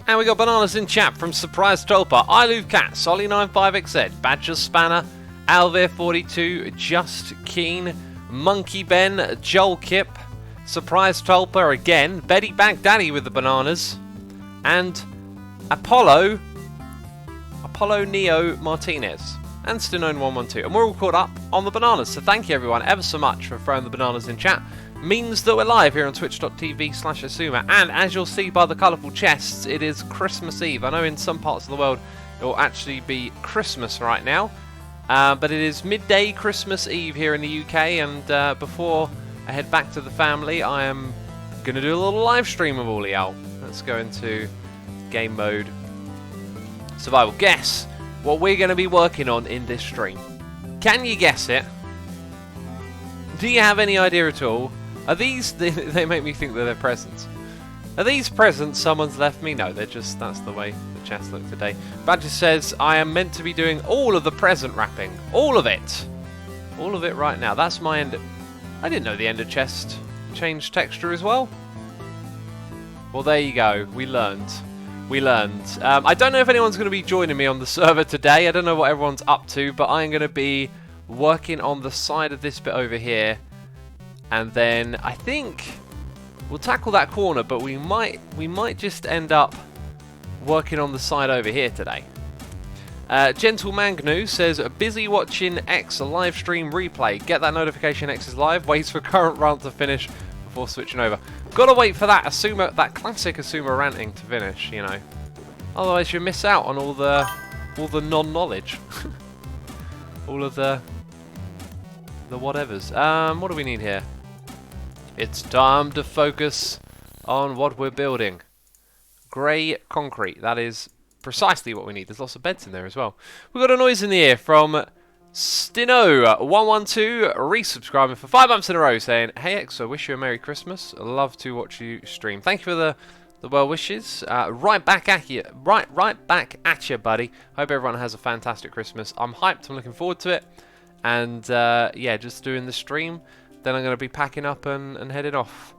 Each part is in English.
And we got bananas in chat from Surprise Tolpa, Ilove Cat, Solly95XZ, Badger Spanner, Alvir42, Just Keen, Monkey Ben, Joel Kip, Surprise Tolpa again, Betty Baghdaddy with the bananas, and Apollo Neo Martinez, and Stinone112. And we're all caught up on the bananas, so thank you everyone ever so much for throwing the bananas in chat. Means that we're live here on twitch.tv/Asuma, and as you'll see by the colourful chests, it is Christmas Eve. I know in some parts of the world it will actually be Christmas right now, but it is midday Christmas Eve here in the UK, and before I head back to the family, I am going to do a little live stream of all y'all. Let's go into game mode survival. Guess what we're going to be working on in this stream. Can you guess it? Do you have any idea at all? Are these, they make me think that they're presents. Are these presents someone's left me? No, they're just, that's the way the chest look today. Badger says, I am meant to be doing all of the present wrapping. All of it. All of it right now. That's my end. I didn't know the ender chest changed texture as well. Well, there you go. We learned. We learned. I don't know if anyone's going to be joining me on the server today. I don't know what everyone's up to, but I'm going to be working on the side of this bit over here. And then I think we'll tackle that corner, but we might just end up working on the side over here today. Gentle Mangnu says, busy watching X live stream replay. Get that notification X is live. Waits for current rant to finish before switching over. Gotta wait for that Asuma, that classic Asuma ranting to finish, you know. Otherwise you miss out on all the non-knowledge. all of the whatevers. What do we need here? It's time to focus on what we're building. Grey concrete. That is precisely what we need. There's lots of beds in there as well. We've got a noise in the ear from Stino112 resubscribing for 5 months in a row, saying, "Hey X, I wish you a Merry Christmas. I love to watch you stream." Thank you for the well wishes. Right back at you, right back at you, buddy. Hope everyone has a fantastic Christmas. I'm hyped. I'm looking forward to it. And yeah, just doing the stream. Then I'm going to be packing up and heading off.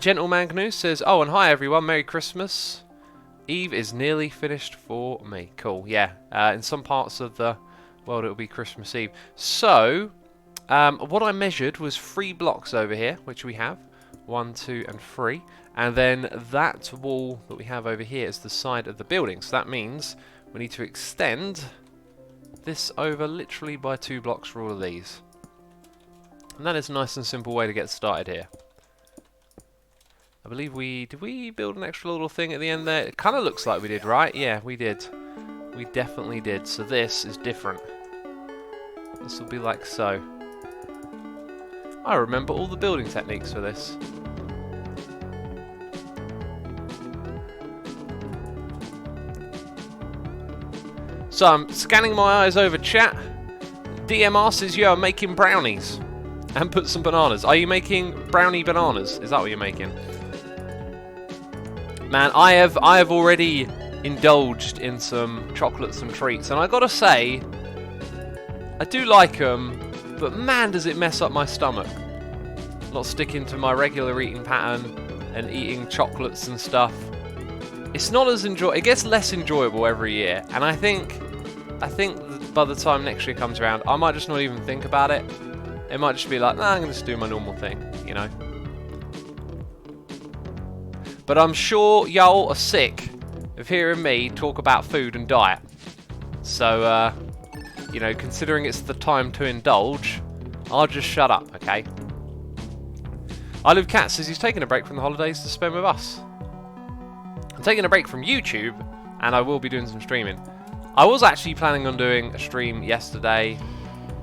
Gentle Magnus says, "Oh, and hi everyone, Merry Christmas. Eve is nearly finished for me." Cool, yeah. In some parts of the world it'll be Christmas Eve. So, what I measured was 3 blocks over here, which we have. 1, 2, and 3. And then that wall that we have over here is the side of the building. So that means we need to extend this over literally by 2 blocks for all of these. And that is a nice and simple way to get started here. I believe did we build an extra little thing at the end there? It kind of looks like we did, right? Yeah, we did. We definitely did. So this is different. This will be like so. I remember all the building techniques for this. So I'm scanning my eyes over chat. DMR says you are making brownies. And put some bananas. Are you making brownie bananas? Is that what you're making? Man, I have already indulged in some chocolates and treats, and I gotta say, I do like them, but man, does it mess up my stomach. Not sticking to my regular eating pattern and eating chocolates and stuff. It's not as it gets less enjoyable every year, and I think by the time next year comes around, I might just not even think about it. It might just be like, nah, I'm going to just do my normal thing, you know. But I'm sure y'all are sick of hearing me talk about food and diet. So, you know, considering it's the time to indulge, I'll just shut up, okay? Ilove Cat says he's taking a break from the holidays to spend with us. I'm taking a break from YouTube, and I will be doing some streaming. I was actually planning on doing a stream yesterday.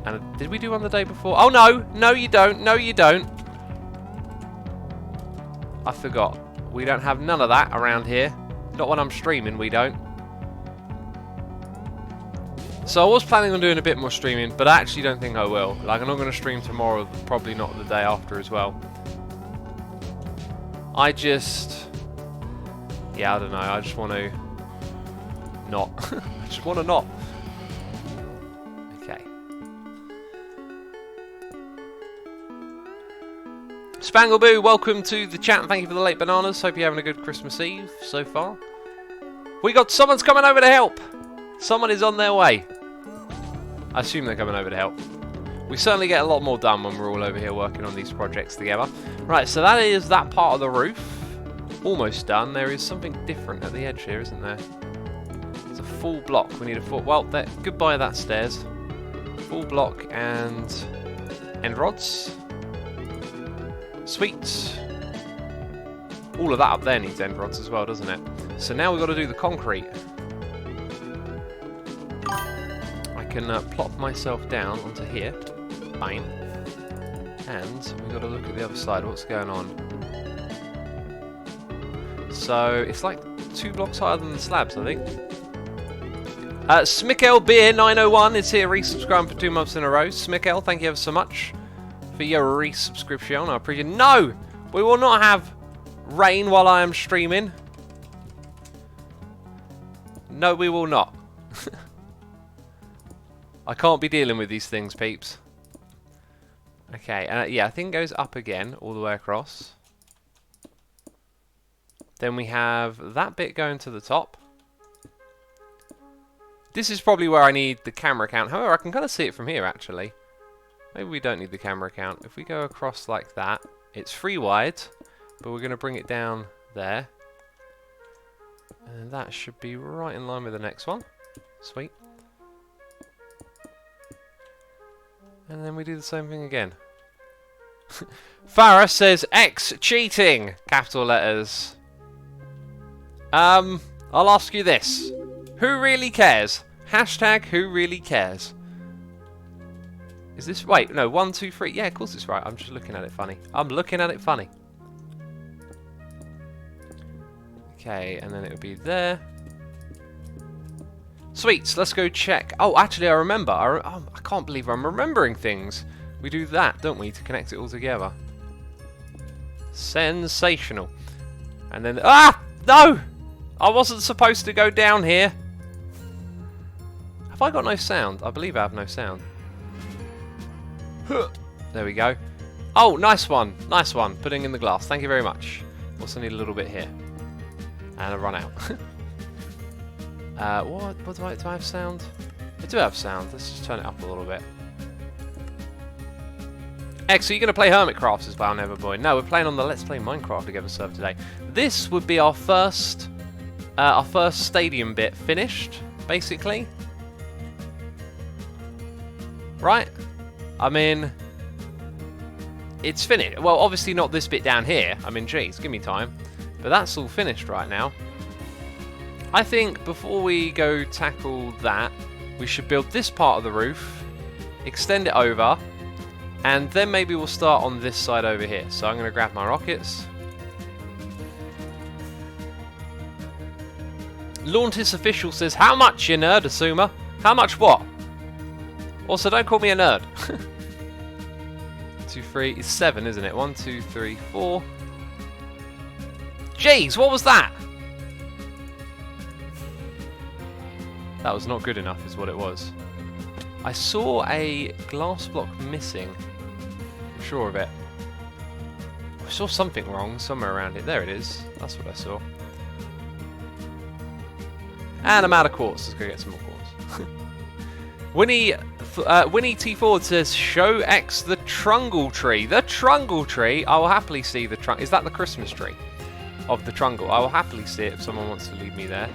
And did we do one the day before? Oh no! No you don't! No you don't! I forgot. We don't have none of that around here. Not when I'm streaming, we don't. So I was planning on doing a bit more streaming, but I actually don't think I will. Like, I'm not going to stream tomorrow, probably not the day after as well. Yeah, I don't know. I just want to not. I just want to not. Okay. Spangleboo, welcome to the chat and thank you for the late bananas. Hope you're having a good Christmas Eve so far. Someone's coming over to help. Someone is on their way. I assume they're coming over to help. We certainly get a lot more done when we're all over here working on these projects together. Right, so that is that part of the roof. Almost done. There is something different at the edge here, isn't there? It's a full block. We need a full... Well, goodbye that stairs. Full block and end rods. Sweet. All of that up there needs end rods as well, doesn't it? So now we've got to do the concrete. I can plop myself down onto here. Bang. And we've got to look at the other side. What's going on? So it's like 2 blocks higher than the slabs, I think. Smickel Beer 901 is here resubscribing for 2 months in a row. Smickel, thank you ever so much for your resubscription. I appreciate it. No! We will not have rain while I am streaming. No, we will not. I can't be dealing with these things, peeps. Okay, yeah, I think it goes up again, all the way across. Then we have that bit going to the top. This is probably where I need the camera count. However, I can kind of see it from here, actually. Maybe we don't need the camera count. If we go across like that, it's 3 wide, but we're going to bring it down there. And that should be right in line with the next one. Sweet. And then we do the same thing again. Farah says, X cheating! Capital letters. I'll ask you this. Who really cares? Hashtag who really cares? Is this... Wait, no, 1, 2, 3. Yeah, of course it's right. I'm just looking at it funny. I'm looking at it funny. Okay, and then it'll be there. Sweet, let's go check. Oh, actually, I remember. I can't believe I'm remembering things. We do that, don't we, to connect it all together. Sensational. And then... Ah! No! I wasn't supposed to go down here. Have I got no sound? I believe I have no sound. There we go. Oh, nice one. Nice one. Putting in the glass. Thank you very much. Also need a little bit here. And I run out. What do I have sound? I do have sound. Let's just turn it up a little bit. X, are you going to play Hermitcrafts as well, Neverboy? No, we're playing on the Let's Play Minecraft Together server today. This would be our first stadium bit finished, basically. Right? I mean, it's finished. Well, obviously not this bit down here. I mean, geez, give me time. But that's all finished right now. I think before we go tackle that, we should build this part of the roof, extend it over, and then maybe we'll start on this side over here. So I'm going to grab my rockets. Launtis Official says, how much, you nerd, Asuma? How much what? Also, don't call me a nerd. 2, 3, it's 7, isn't it? 1, 2, 3, 4. Jeez, what was that? That was not good enough, is what it was. I saw a glass block missing. I'm sure of it. I saw something wrong somewhere around it. There it is. That's what I saw. And I'm out of quartz. Let's go get some more quartz. Winnie T. Ford says, show X the Trungle tree. The Trungle tree? I will happily see the Trungle. Is that the Christmas tree of the Trungle? I will happily see it if someone wants to lead me there.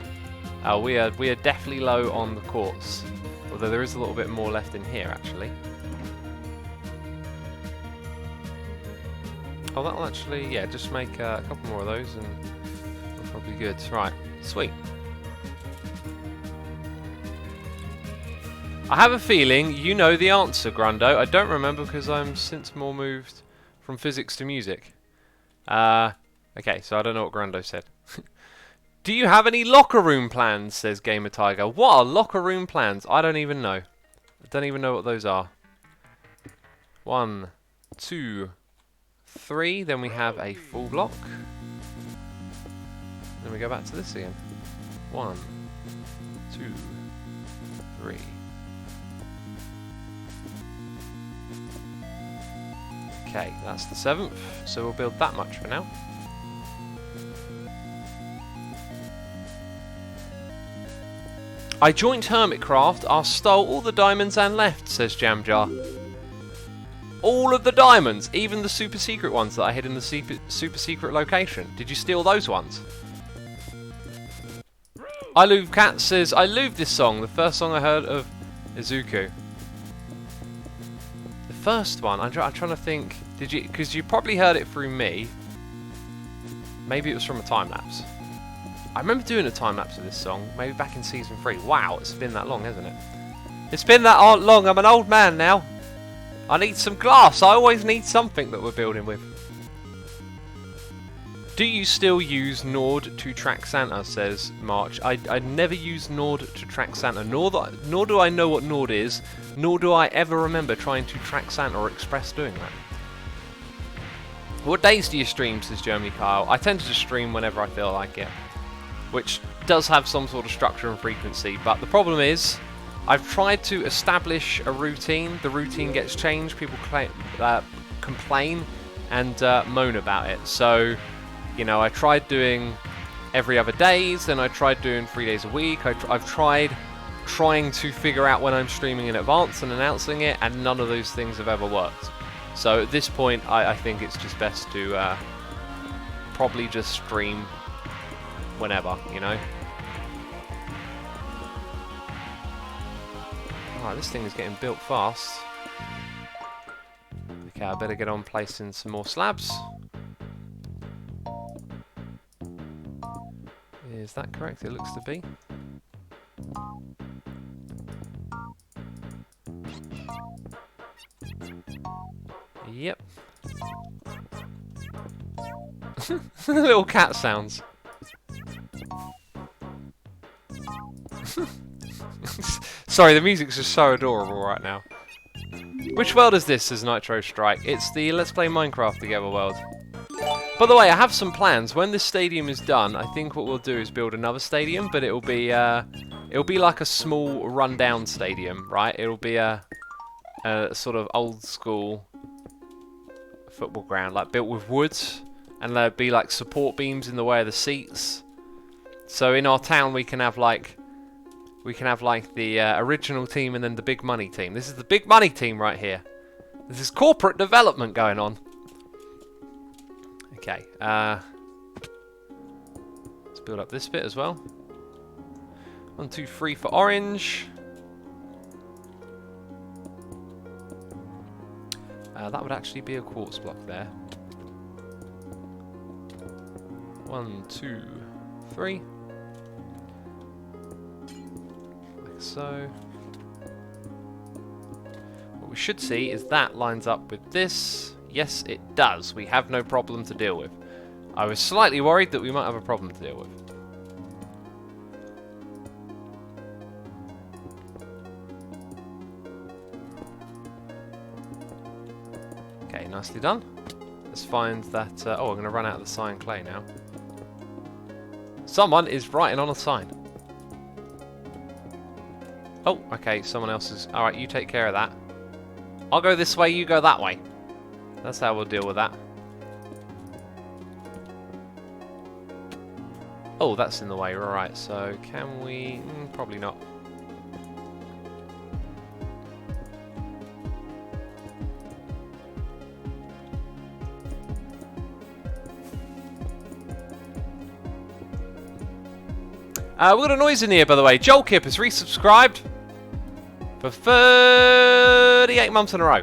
We are definitely low on the quartz. Although there is a little bit more left in here, actually. Oh, that'll actually, yeah, just make a couple more of those and we're probably good. Right, sweet. I have a feeling you know the answer, Grundo. I don't remember because I'm since more moved from physics to music. Okay, so I don't know what Grundo said. Do you have any locker room plans, says Gamer Tiger. What are locker room plans? I don't even know. I don't even know what those are. 1, 2, 3. Then we have a full block. Then we go back to this again. 1, 2, 3. Okay, that's the 7th. So we'll build that much for now. I joined Hermitcraft, I stole all the diamonds and left, says Jamjar. All of the diamonds, even the super secret ones that I hid in the super secret location. Did you steal those ones? I Love Cat says, I love this song, the first song I heard of Izuku. The first one, I'm trying to think, did you, because you probably heard it through me. Maybe it was from a time lapse. I remember doing a time lapse of this song, maybe back in season 3. Wow, it's been that long, hasn't it? It's been that long, I'm an old man now. I need some glass, I always need something that we're building with. Do you still use Nord to track Santa, says March. I never use Nord to track Santa, nor do I know what Nord is, nor do I ever remember trying to track Santa or express doing that. What days do you stream, says Germany Kyle? I tend to just stream whenever I feel like it, which does have some sort of structure and frequency, but the problem is, I've tried to establish a routine, the routine gets changed, people complain and moan about it, so, you know, I tried doing every other days, then I tried doing 3 days a week, I've tried trying to figure out when I'm streaming in advance and announcing it, and none of those things have ever worked. So at this point, I think it's just best to probably just stream whenever, you know. Alright, this thing is getting built fast. Okay, I better get on placing some more slabs. Is that correct? It looks to be. Yep. Little cat sounds. Sorry, the music's just so adorable right now. Which world is this, says Nitro Strike? It's the Let's Play Minecraft Together world. By the way, I have some plans. When this stadium is done, I think what we'll do is build another stadium, but it'll be like a small rundown stadium, right? It'll be a sort of old school football ground, like built with wood, and there'll be like support beams in the way of the seats. So in our town we can have like the original team and then the big money team. This is the big money team right here. This is corporate development going on. Okay, let's build up this bit as well. 1, 2, 3 for orange. That would actually be a quartz block there. 1, 2, 3. Like so. What we should see is that lines up with this. Yes, it does. We have no problem to deal with. I was slightly worried that we might have a problem to deal with. Okay, nicely done. Let's find that... oh, I'm going to run out of the cyan clay now. Someone is writing on a sign. Oh, okay, someone else is... Alright, you take care of that. I'll go this way, you go that way. That's how we'll deal with that. Oh, that's in the way, alright, so can we... probably not. We've got a noise in here, by the way. Joel Kip has resubscribed for 38 months in a row.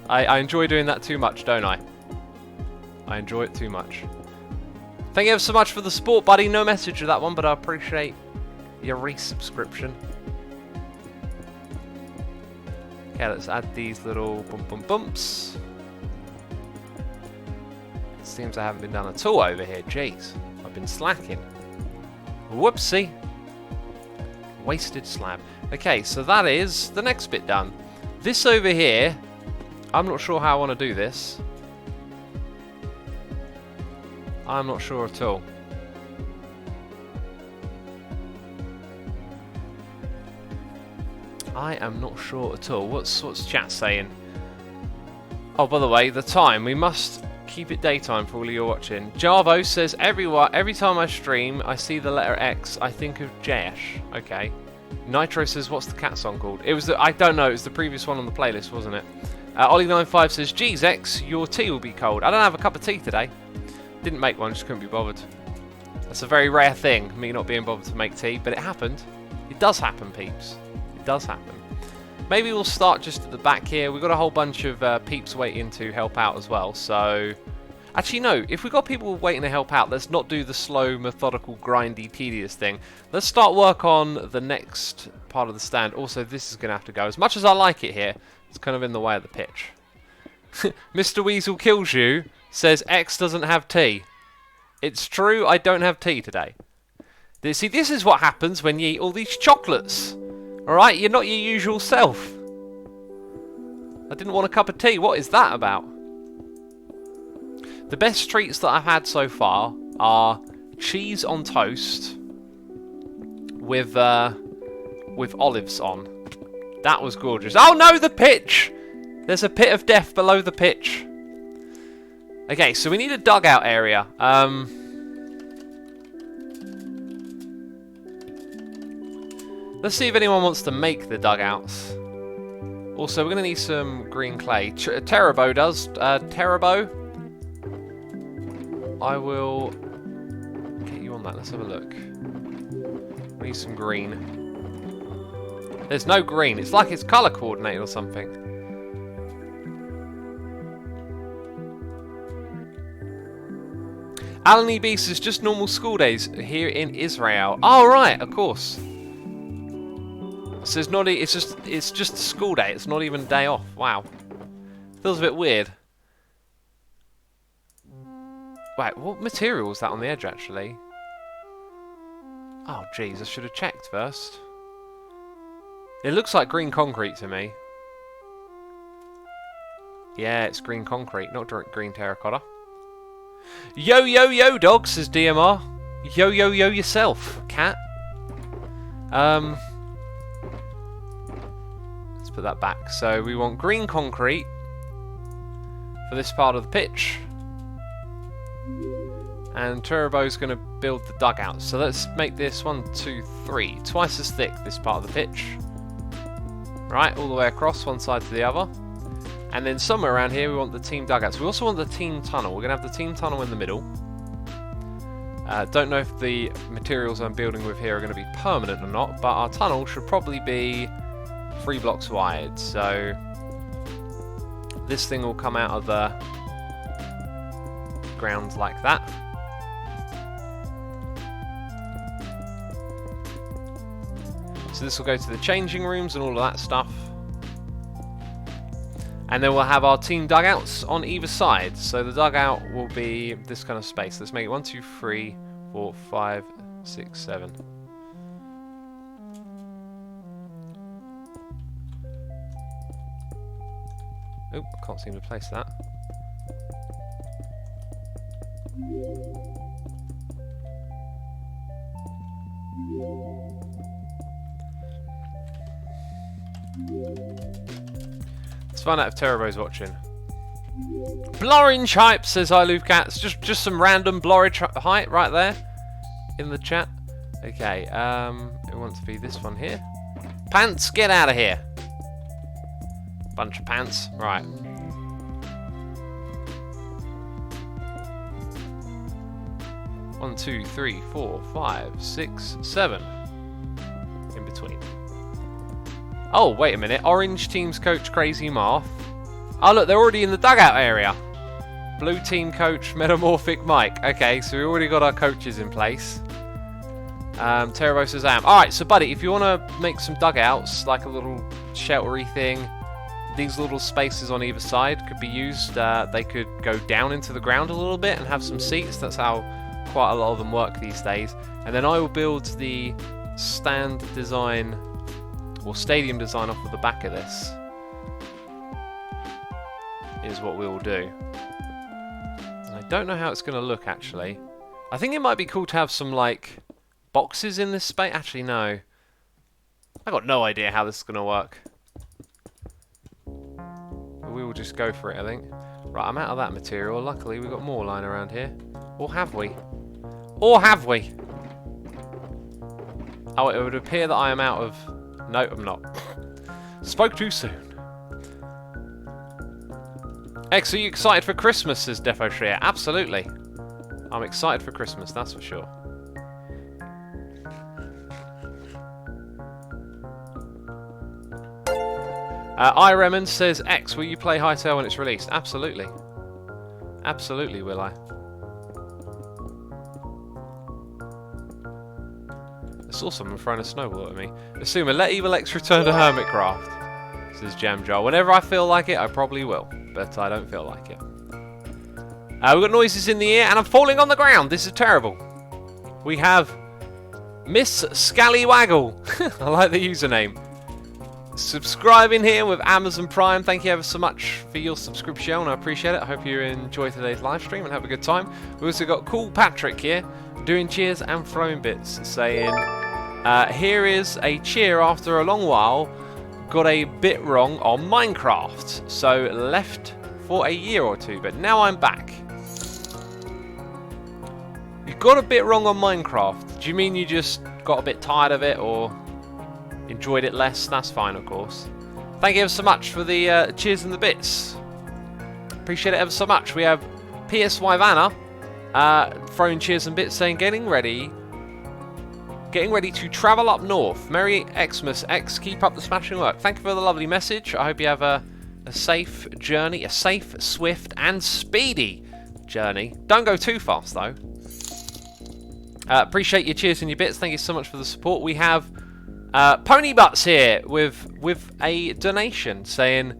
I enjoy doing that too much, don't I? I enjoy it too much. Thank you ever so much for the support, buddy. No message for that one, but I appreciate your resubscription. Okay, let's add these little bumps. It seems I haven't been done at all over here. Jeez, I've been slacking. Whoopsie. Wasted slab. Okay, so that is the next bit done. This over here, I'm not sure how I want to do this. I'm not sure at all. I am not sure at all. What's chat saying? Oh, by the way, the time. We must keep it daytime for all of you watching. Jarvo says, every time I stream, I see the letter X, I think of Jayesh. Okay. Nitro says, what's the cat song called? It was the, I don't know, it was the previous one on the playlist, wasn't it? Ollie95 says, geez, X, your tea will be cold. I don't have a cup of tea today. Didn't make one, just couldn't be bothered. That's a very rare thing, me not being bothered to make tea, but it happened. It does happen, peeps. It does happen. Maybe we'll start just at the back here. We've got a whole bunch of peeps waiting to help out as well, so... Actually, no, if we've got people waiting to help out, let's not do the slow, methodical, grindy, tedious thing. Let's start work on the next part of the stand. Also, this is going to have to go. As much as I like it here, it's kind of in the way of the pitch. Mr. Weasel Kills You says X doesn't have tea. It's true, I don't have tea today. See, this is what happens when you eat all these chocolates. Alright, you're not your usual self. I didn't want a cup of tea. What is that about? The best treats that I've had so far are cheese on toast with olives on. That was gorgeous. Oh no, the pitch! There's a pit of death below the pitch. Okay, so we need a dugout area. Let's see if anyone wants to make the dugouts. Also, we're going to need some green clay. Terrabo does. Terrabo. I will get you on that. Let's have a look. We need some green. There's no green. It's like it's colour coordinated or something. Alan E. B says just normal school days here in Israel. Oh right, of course. So it's not. It's just a school day. It's not even a day off. Wow, feels a bit weird. Wait, what material was that on the edge actually? Oh jeez, I should have checked first. It looks like green concrete to me. Yeah, it's green concrete, not green terracotta. Yo yo yo dog, says DMR. Yo yo yo yourself, cat. Let's put that back. So we want green concrete for this part of the pitch. And Turbo's going to build the dugouts. So let's make this 1, 2, 3. Twice as thick, this part of the pitch. Right, all the way across, one side to the other. And then somewhere around here we want the team dugouts. We also want the team tunnel. We're going to have the team tunnel in the middle. Don't know if the materials I'm building with here are going to be permanent or not, but our tunnel should probably be 3 blocks wide. So this thing will come out of the ground like that. So this will go to the changing rooms and all of that stuff. And then we'll have our team dugouts on either side. So the dugout will be this kind of space. Let's make it 1, 2, 3, 4, 5, 6, 7. Oh, I can't seem to place that. Let's find out if Terrabo's watching. Blorange hype, says I Love Cats. Just some random Blorange height right there in the chat. Okay, it wants to be this one here. Pants, get out of here. Bunch of pants. Right. One, 2, 3, 4, 5, 6, 7. In between. Oh, wait a minute. Orange team's coach Crazy Marth. Oh, look, they're already in the dugout area. Blue team coach Metamorphic Mike. Okay, so we already got our coaches in place. Terrabo says I am. Alright, so buddy, if you want to make some dugouts, like a little sheltery thing, these little spaces on either side could be used. They could go down into the ground a little bit and have some seats. That's how quite a lot of them work these days. And then I will build the stand design or stadium design off of the back of this. Is what we will do. And I don't know how it's going to look actually. I think it might be cool to have some like boxes in this space. Actually no. I got no idea how this is going to work. But we will just go for it I think. Right, I'm out of that material. Luckily we've got more lying around here. Or have we? Or have we? Oh, it would appear that I am out of... No, I'm not. Spoke too soon. X, are you excited for Christmas, says Defo Shreya? Absolutely. I'm excited for Christmas, that's for sure. iRemon says, X, will you play Hytale when it's released? Absolutely. Absolutely, will I. I saw someone throwing a snowball at me. Assuming, let Evil X return to Hermitcraft, says Jamjar. Whenever I feel like it, I probably will. But I don't feel like it. We've got noises in the air, and I'm falling on the ground. This is terrible. We have Miss Scallywaggle. I like the username. Subscribing here with Amazon Prime. Thank you ever so much for your subscription. I appreciate it. I hope you enjoy today's live stream and have a good time. We also got Cool Patrick here doing cheers and throwing bits, saying, here is a cheer after a long while. Got a bit wrong on Minecraft, so left for a year or two, but now I'm back. You got a bit wrong on Minecraft. Do you mean you just got a bit tired of it or enjoyed it less? That's fine, of course. Thank you ever so much for the cheers and the bits. Appreciate it ever so much. We have PSY Vanna throwing cheers and bits, saying getting ready to travel up north. Merry Xmas, X, keep up the smashing work. Thank you for the lovely message. I hope you have a safe journey, a safe, swift, and speedy journey. Don't go too fast, though. Appreciate your cheers and your bits. Thank you so much for the support. We have Pony Butts here with a donation saying,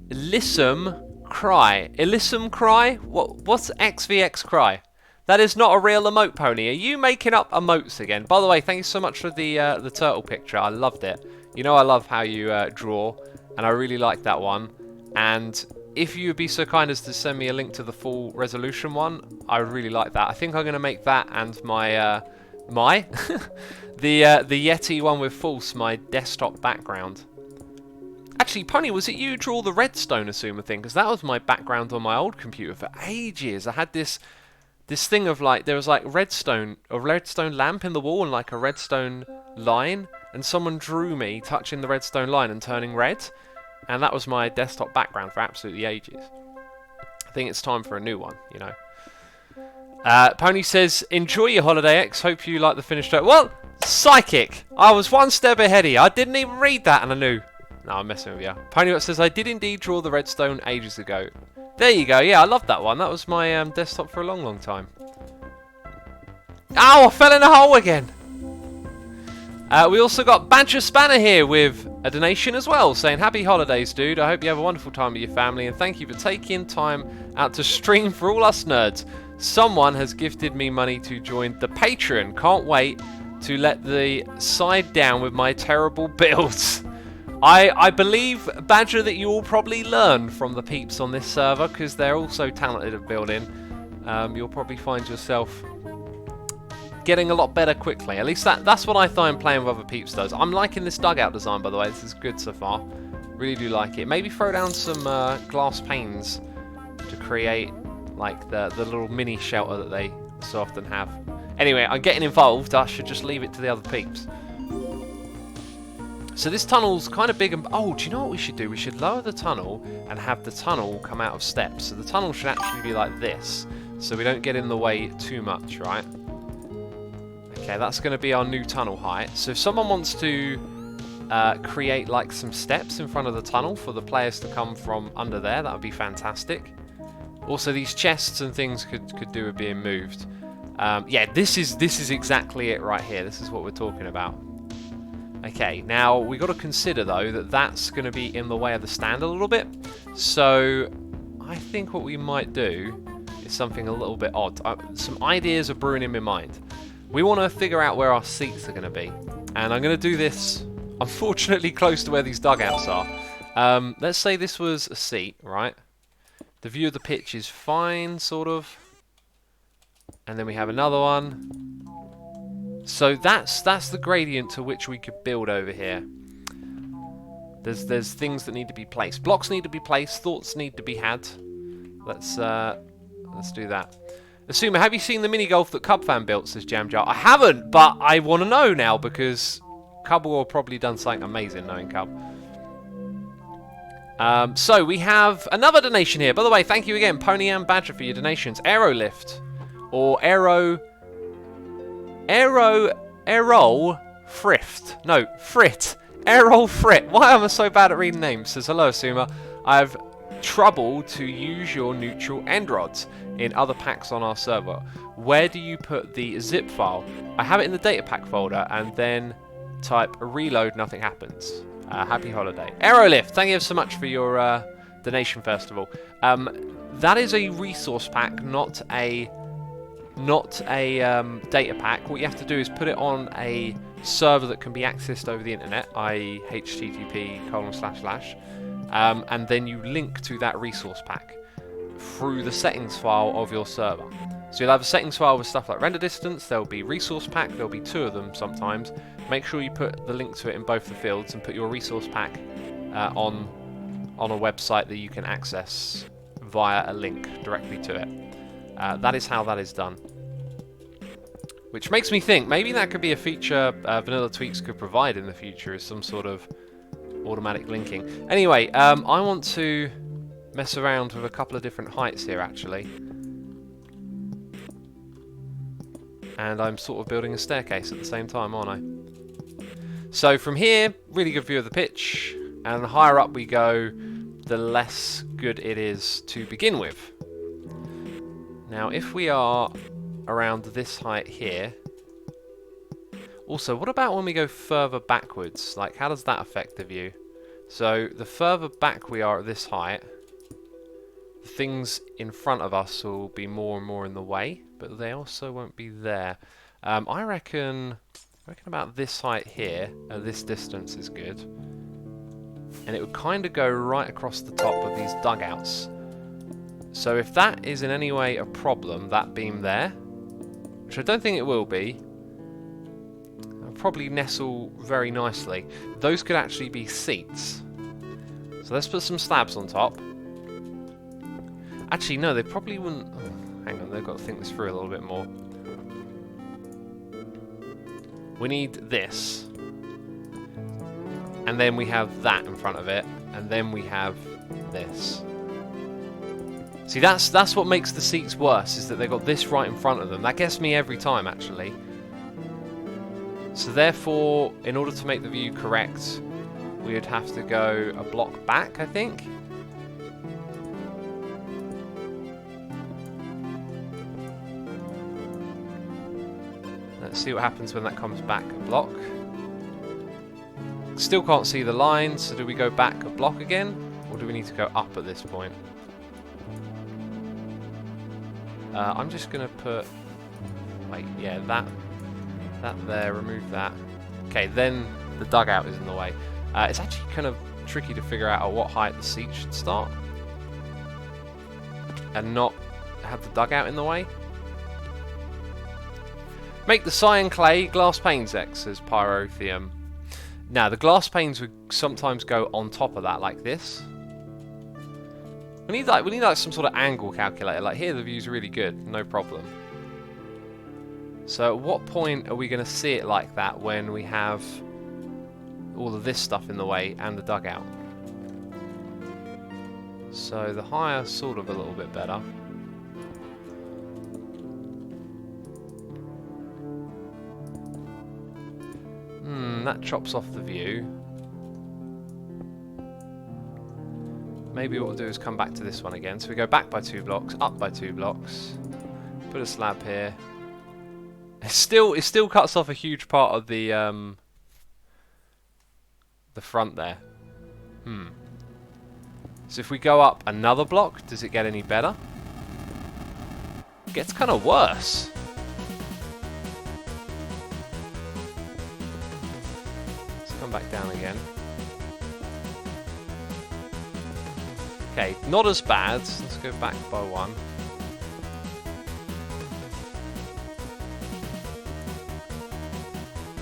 Illissum Cry. Illissum Cry? What's XVX Cry? That is not a real emote, Pony. Are you making up emotes again? By the way, thank you so much for the turtle picture. I loved it. You know I love how you draw, and I really like that one. And if you would be so kind as to send me a link to the full resolution one, I would really like that. I think I'm going to make that and my the Yeti one with false my desktop background. Actually, Pony, was it you draw the redstone Asuma thing? Because that was my background on my old computer for ages. I had this thing of like, there was like a redstone lamp in the wall and like a redstone line, and someone drew me touching the redstone line and turning red, and that was my desktop background for absolutely ages. I think it's time for a new one, you know. Pony says, enjoy your holiday, X. Hope you like the finished work. Well, psychic. I was one step ahead of you. I didn't even read that and I knew. No, I'm messing with you. Pony says, I did indeed draw the redstone ages ago. There you go. Yeah, I love that one. That was my desktop for a long, long time. Ow, I fell in a hole again. We also got Badger Spanner here with a donation as well, saying, happy holidays, dude. I hope you have a wonderful time with your family, and thank you for taking time out to stream for all us nerds. Someone has gifted me money to join the Patreon. Can't wait to let the side down with my terrible builds. I believe, Badger, that you will probably learn from the peeps on this server, because they're all so talented at building. You'll probably find yourself getting a lot better quickly. At least that's what I find playing with other peeps does. I'm liking this dugout design, by the way. This is good so far. Really do like it. Maybe throw down some glass panes to create like the little mini shelter that they so often have. Anyway, I'm getting involved. I should just leave it to the other peeps. So this tunnel's kind of big and... Oh, do you know what we should do? We should lower the tunnel and have the tunnel come out of steps. So the tunnel should actually be like this, so we don't get in the way too much, right? Okay, that's going to be our new tunnel height. So if someone wants to create like some steps in front of the tunnel for the players to come from under there, that would be fantastic. Also, these chests and things could do with being moved. Yeah, this is exactly it right here. This is what we're talking about. Okay, now we got to consider though that that's going to be in the way of the stand a little bit. So I think what we might do is something a little bit odd. Some ideas are brewing in my mind. We want to figure out where our seats are going to be, and I'm going to do this unfortunately close to where these dugouts are. Let's say this was a seat, right? The view of the pitch is fine, sort of, and then we have another one. So that's the gradient to which we could build over here. There's things that need to be placed. Blocks need to be placed. Thoughts need to be had. Let's do that. Asuma, have you seen the mini golf that Cubfan built, says Jamjar? I haven't, but I want to know now because Cub will have probably done something amazing knowing Cub. So we have another donation here. By the way, thank you again, Pony and Badger, for your donations. Aerolift. Or Errol Frift. No, Frit. Errol Frit. Why am I so bad at reading names? Says, hello, Asuma. I have trouble to use your neutral end rods in other packs on our server. Where do you put the zip file? I have it in the data pack folder and then type reload, nothing happens. Happy holiday. Aerolift, thank you so much for your donation, first of all. That is a resource pack, not a data pack. What you have to do is put it on a server that can be accessed over the internet, i.e. http:// and then you link to that resource pack through the settings file of your server. So you'll have a settings file with stuff like render distance, there'll be resource pack, there'll be 2 of them sometimes. Make sure you put the link to it in both the fields and put your resource pack on a website that you can access via a link directly to it. That is how that is done. Which makes me think, maybe that could be a feature Vanilla Tweaks could provide in the future, is some sort of automatic linking. Anyway, I want to mess around with a couple of different heights here, actually. And I'm sort of building a staircase at the same time, aren't I? So from here, really good view of the pitch, and the higher up we go, the less good it is to begin with. Now, if we are around this height here... Also, what about when we go further backwards? Like, how does that affect the view? So, the further back we are at this height, the things in front of us will be more and more in the way, but they also won't be there. I reckon about this height here, this distance is good. And it would kind of go right across the top of these dugouts. So if that is in any way a problem, that beam there, which I don't think it will be, it'll probably nestle very nicely. Those could actually be seats. So let's put some slabs on top. Actually, no, they probably wouldn't... Oh, hang on, they've got to think this through a little bit more. We need this. And then we have that in front of it. And then we have this. See, that's what makes the seats worse, is that they've got this right in front of them. That gets me every time, actually. So therefore, in order to make the view correct, we would have to go a block back, I think. Let's see what happens when that comes back a block. Still can't see the line, so do we go back a block again? Or do we need to go up at this point? I'm just going to put... Wait, yeah, that there, remove that. Okay, then the dugout is in the way. It's actually kind of tricky to figure out at what height the seat should start. And not have the dugout in the way. Make the cyan clay glass panes, X, says Pyrotheum. Now, the glass panes would sometimes go on top of that, like this. We need like some sort of angle calculator. Like here, the view's really good, no problem. So, at what point are we going to see it like that when we have all of this stuff in the way and the dugout? So the higher, sort of a little bit better. That chops off the view. Maybe what we'll do is come back to this one again. So we go back by 2 blocks, up by 2 blocks, put a slab here. It still cuts off a huge part of the front there. So if we go up another block, does it get any better? It gets kind of worse. Let's come back down again. Okay, not as bad. Let's go back by 1.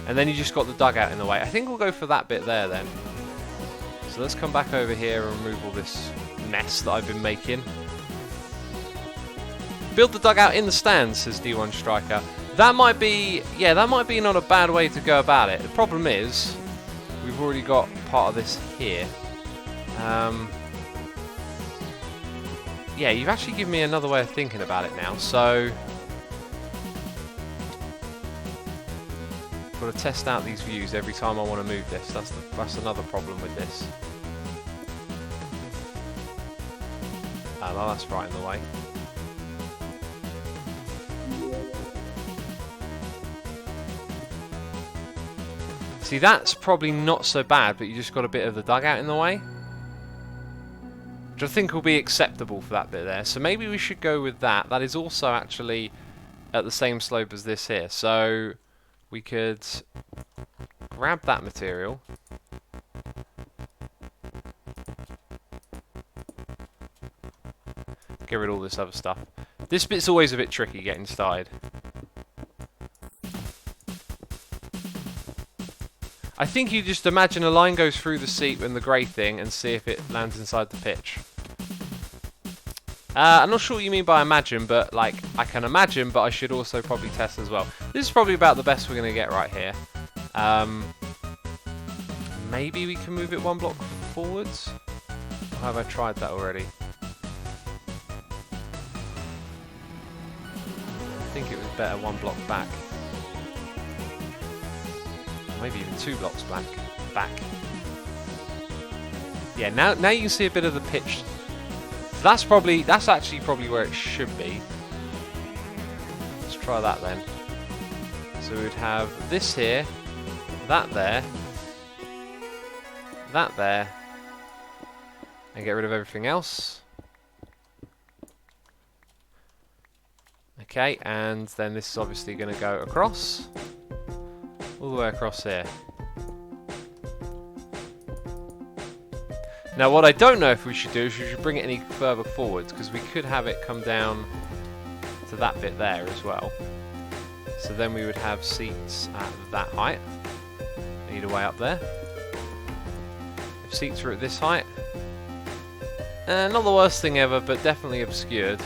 And then you just got the dugout in the way. I think we'll go for that bit there then. So let's come back over here and remove all this mess that I've been making. Build the dugout in the stands, says D1 Striker. That might be, yeah, that might be not a bad way to go about it. The problem is, we've already got part of this here. Yeah, you've actually given me another way of thinking about it now. So, got to test out these views every time I want to move this. That's another problem with this. Well, that's right in the way. See, that's probably not so bad, but you just got a bit of the dugout in the way, which I think will be acceptable for that bit there. So maybe we should go with that. That is also actually at the same slope as this here. So we could grab that material. Get rid of all this other stuff. This bit's always a bit tricky getting started. I think you just imagine a line goes through the seat and the grey thing and see if it lands inside the pitch. I'm not sure what you mean by imagine, but like, I can imagine, but I should also probably test as well. This is probably about the best we're going to get right here. Maybe we can move it one block forwards? Or have I tried that already? I think it was better one block back. Maybe even 2 blocks back. Yeah, now you can see a bit of the pitch. That's actually probably where it should be. Let's try that then. So we'd have this here, that there, that there, and get rid of everything else. Okay, and then this is obviously going to go across. All the way across here. Now what I don't know if we should do is we should bring it any further forwards, because we could have it come down to that bit there as well. So then we would have seats at that height. Either way up there. If seats are at this height. Not the worst thing ever, but definitely obscured.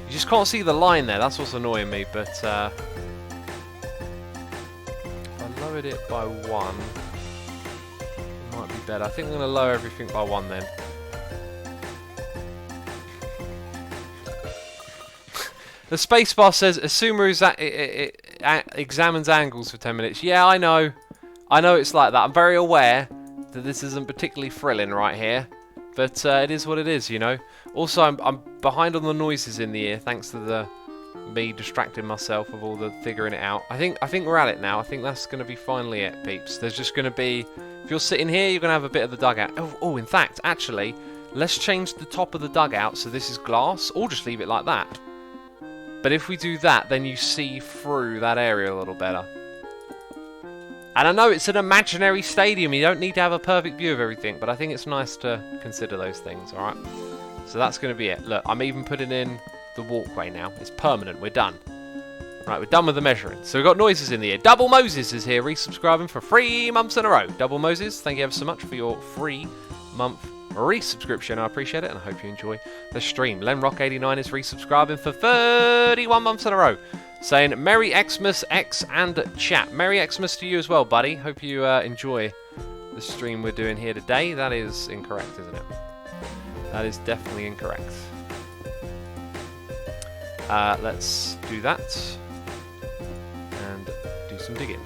You just can't see the line there, that's what's annoying me, but if I lowered it by 1, it might be better. I think I'm going to lower everything by 1 then. The spacebar says, Asuma examines angles for 10 minutes. Yeah, I know. I know it's like that. I'm very aware that this isn't particularly thrilling right here. But it is what it is, you know. Also, I'm behind on the noises in the ear, thanks to me distracting myself with all the figuring it out. I think we're at it now. I think that's going to be finally it, peeps. There's just going to be, if you're sitting here, you're going to have a bit of the dugout. Oh, in fact, actually, let's change the top of the dugout so this is glass, or just leave it like that. But if we do that, then you see through that area a little better. And I know it's an imaginary stadium, you don't need to have a perfect view of everything, but I think it's nice to consider those things, alright? So that's going to be it. Look, I'm even putting in the walkway now. It's permanent, we're done. Right, we're done with the measuring. So we've got noises in the ear. Double Moses is here, resubscribing for 3 months in a row. Double Moses, thank you ever so much for your 3-month resubscription. I appreciate it, and I hope you enjoy the stream. LenRock89 is resubscribing for 31 months in a row. Saying Merry Xmas X and chat. Merry Xmas to you as well, buddy. Hope you enjoy the stream we're doing here today. That is incorrect, isn't it? That is definitely incorrect. Let's do that and do some digging.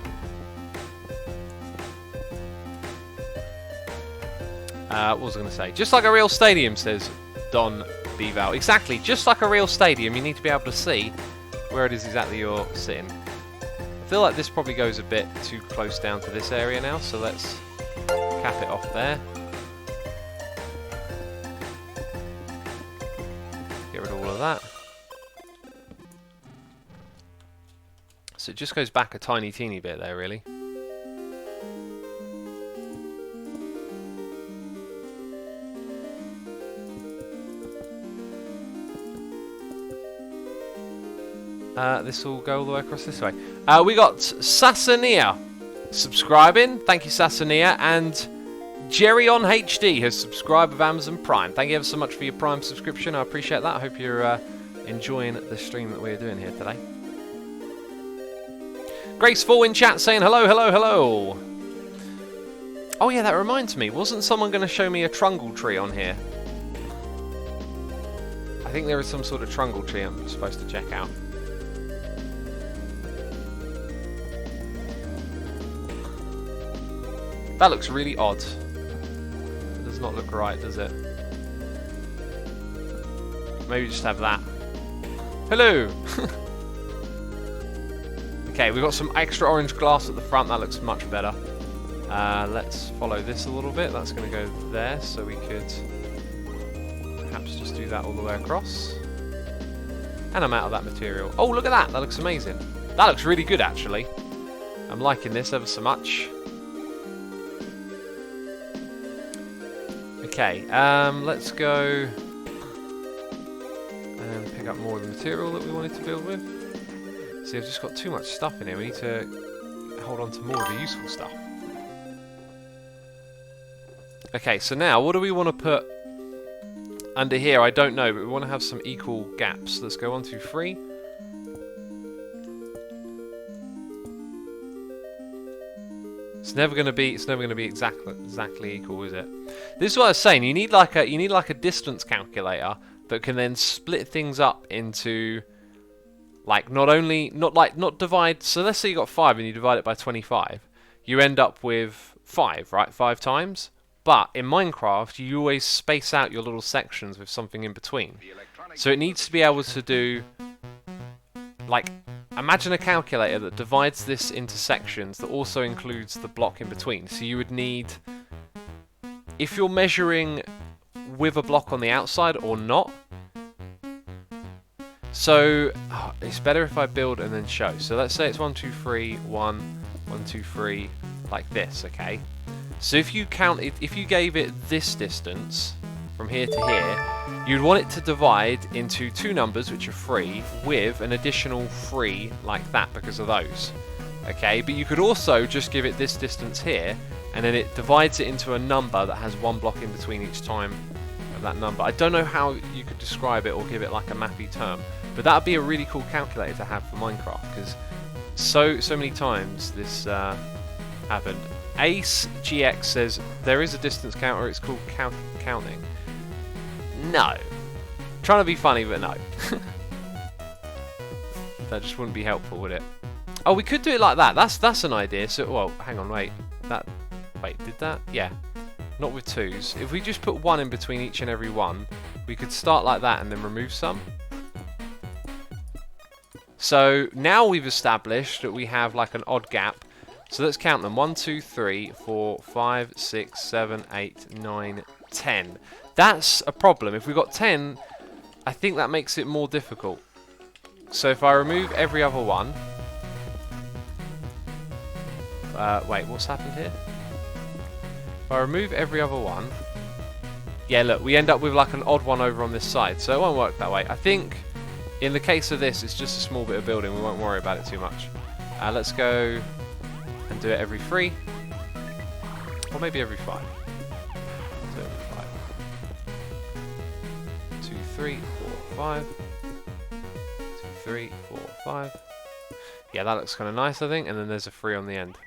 What was I going to say? Just like a real stadium, says Don Beval. Exactly, just like a real stadium, you need to be able to see where it is exactly you're sitting. I feel like this probably goes a bit too close down to this area now, so let's cap it off there. Get rid of all of that. So it just goes back a tiny teeny bit there, really. This will go all the way across this way. We got Sassania subscribing. Thank you, Sassania. And Jerry on HD has subscribed with Amazon Prime. Thank you ever so much for your Prime subscription. I appreciate that. I hope you're enjoying the stream that we're doing here today. Graceful in chat saying hello, hello, hello. Oh yeah, that reminds me. Wasn't someone going to show me a trungle tree on here? I think there is some sort of trungle tree I'm supposed to check out. That looks really odd. It does not look right, does it? Maybe just have that. Hello! Okay, we've got some extra orange glass at the front. That looks much better. Let's follow this a little bit. That's going to go there, so we could perhaps just do that all the way across. And I'm out of that material. Oh, look at that! That looks amazing. That looks really good, actually. I'm liking this ever so much. Okay, let's go and pick up more of the material that we wanted to build with. See, I've just got too much stuff in here. We need to hold on to more of the useful stuff. Okay, so now what do we want to put under here? I don't know, but we want to have some equal gaps. Let's go 1, 2, 3. It's never going to be exactly equal, is it? This is what I was saying. You need like a distance calculator that can then split things up into like not divide. So let's say you got 5 and you divide it by 25. You end up with 5, right? 5 times. But in Minecraft, you always space out your little sections with something in between. So it needs to be able to do like, imagine a calculator that divides this into sections that also includes the block in between. So you would need, if you're measuring with a block on the outside or not. So it's better if I build and then show. So let's say it's 1, 2, 3, 1, 1, 2, 3, like this, okay? So if you gave it this distance from here to here, you'd want it to divide into 2 numbers which are 3 with an additional 3 like that because of those. Okay, but you could also just give it this distance here and then it divides it into a number that has 1 block in between each time of that number. I don't know how you could describe it or give it like a mappy term, but that would be a really cool calculator to have for Minecraft because so many times this happened. Ace GX says there is a distance counter, it's called counting. No. Trying to be funny, but no. That just wouldn't be helpful, would it? Oh, we could do it like that. That's an idea. So, well, hang on, wait. Wait, did that? Yeah. Not with 2s. If we just put 1 in between each and every one, we could start like that and then remove some. So now we've established that we have like an odd gap. So let's count them. 1, 2, 3, 4, 5, 6, 7, 8, 9, 10. That's a problem. If we've got 10, I think that makes it more difficult. So if I remove every other one... wait, what's happened here? If I remove every other one... Yeah, look, we end up with like an odd one over on this side. So it won't work that way. I think in the case of this, it's just a small bit of building. We won't worry about it too much. Let's go... and do it every 3, or maybe every 5. So every 5. 2, 3, 4, 5. 2, 3, 4, 5. Yeah, that looks kind of nice, I think. And then there's a 3 on the end.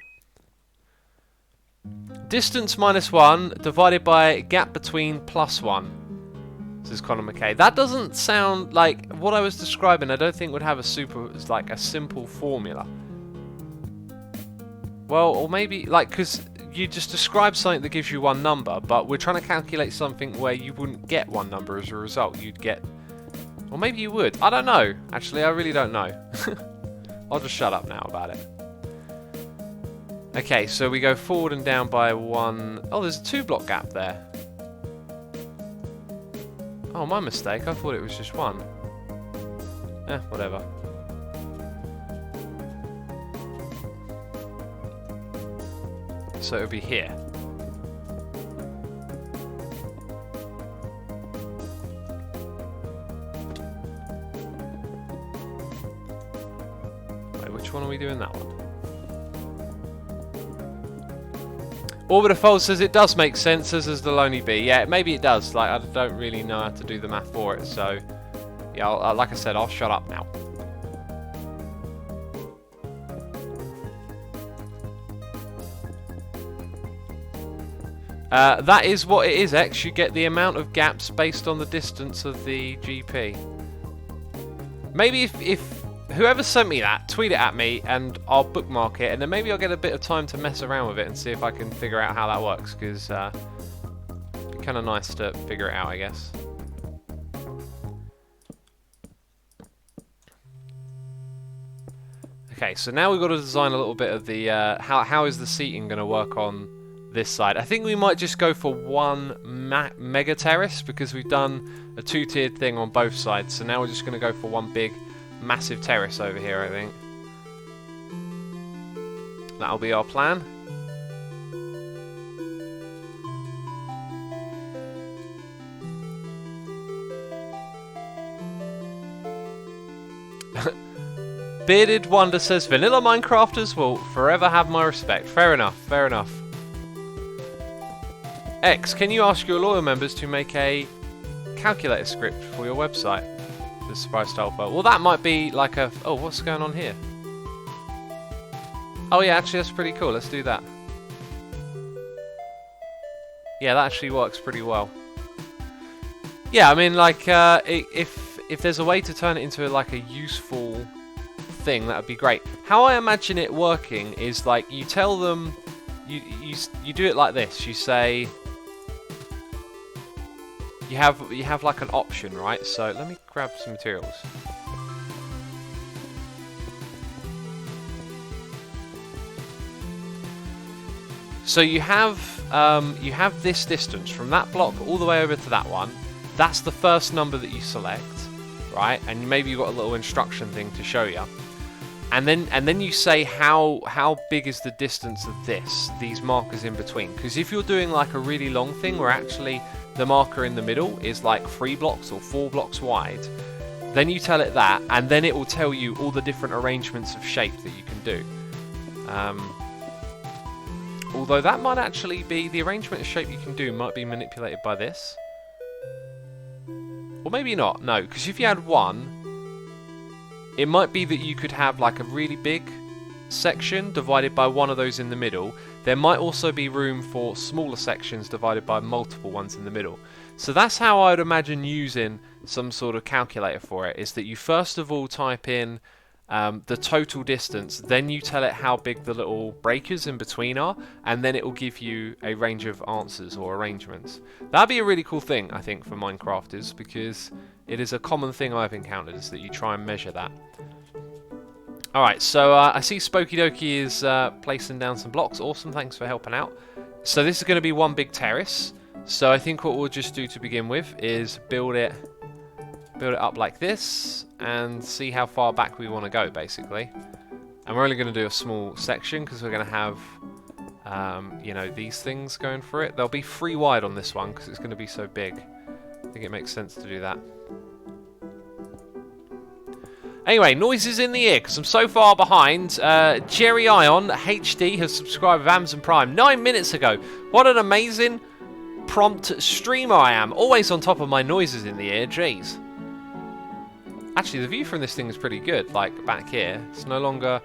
Distance -1 divided by gap between +1. This is Connor McKay. That doesn't sound like what I was describing. I don't think would have a simple formula. Well, or maybe, like, because you just describe something that gives you 1 number, but we're trying to calculate something where you wouldn't get 1 number as a result. You'd get... Or maybe you would. I don't know. Actually, I really don't know. I'll just shut up now about it. Okay, so we go forward and down by 1... Oh, there's a 2 block gap there. Oh, my mistake. I thought it was just 1. Whatever. So it would be here. Wait, which one are we doing that one? Orbiter Fold says it does make sense, as does the Lonely Bee. Yeah, maybe it does. Like, I don't really know how to do the math for it, so yeah, like I said, I'll shut up now. That is what it is, X. You get the amount of gaps based on the distance of the GP. Maybe if whoever sent me that, tweet it at me and I'll bookmark it, and then maybe I'll get a bit of time to mess around with it and see if I can figure out how that works, because it'd be kind of nice to figure it out, I guess. Okay, so now we've got to design a little bit of the how is the seating going to work on this side. I think we might just go for one mega terrace, because we've done a two-tiered thing on both sides, so now we're just going to go for one big massive terrace over here, I think. That'll be our plan. Bearded Wonder says, vanilla Minecrafters will forever have my respect. Fair enough, fair enough. X, can you ask your loyal members to make a calculator script for your website? The surprise style file. Well, that might be like a... Oh, what's going on here? Oh yeah, actually that's pretty cool. Let's do that. Yeah, that actually works pretty well. Yeah, I mean, like, if there's a way to turn it into like a useful thing, that would be great. How I imagine it working is like you tell them, you do it like this. You say you have like an option, right? So let me grab some materials. So you have this distance from that block all the way over to that one. That's the first number that you select, right? And maybe you've got a little instruction thing to show you. And then you say how big is the distance of these markers in between. Because if you're doing like a really long thing where actually the marker in the middle is like 3 blocks or 4 blocks wide, then you tell it that, and then it will tell you all the different arrangements of shape that you can do. Although that might actually be, the arrangement of shape you can do might be manipulated by this. Or maybe not, no, because if you had 1, it might be that you could have like a really big section divided by one of those in the middle. There might also be room for smaller sections divided by multiple ones in the middle. So that's how I would imagine using some sort of calculator for it, is that you first of all type in the total distance, then you tell it how big the little breakers in between are, and then it will give you a range of answers or arrangements. That'd be a really cool thing, I think, for Minecrafters, because it is a common thing I've encountered, is that you try and measure that. Alright, so I see Spooky Dokie is placing down some blocks. Awesome, thanks for helping out. So this is going to be one big terrace. So I think what we'll just do to begin with is build it up like this and see how far back we want to go, basically. And we're only going to do a small section because we're going to have you know, these things going for it. There'll be 3 wide on this one because it's going to be so big. I think it makes sense to do that. Anyway, noises in the ear because I'm so far behind. Jerry Ion HD has subscribed with Amazon Prime 9 minutes ago. What an amazing prompt streamer I am. Always on top of my noises in the ear. Jeez. Actually, the view from this thing is pretty good. Like back here, it's no longer.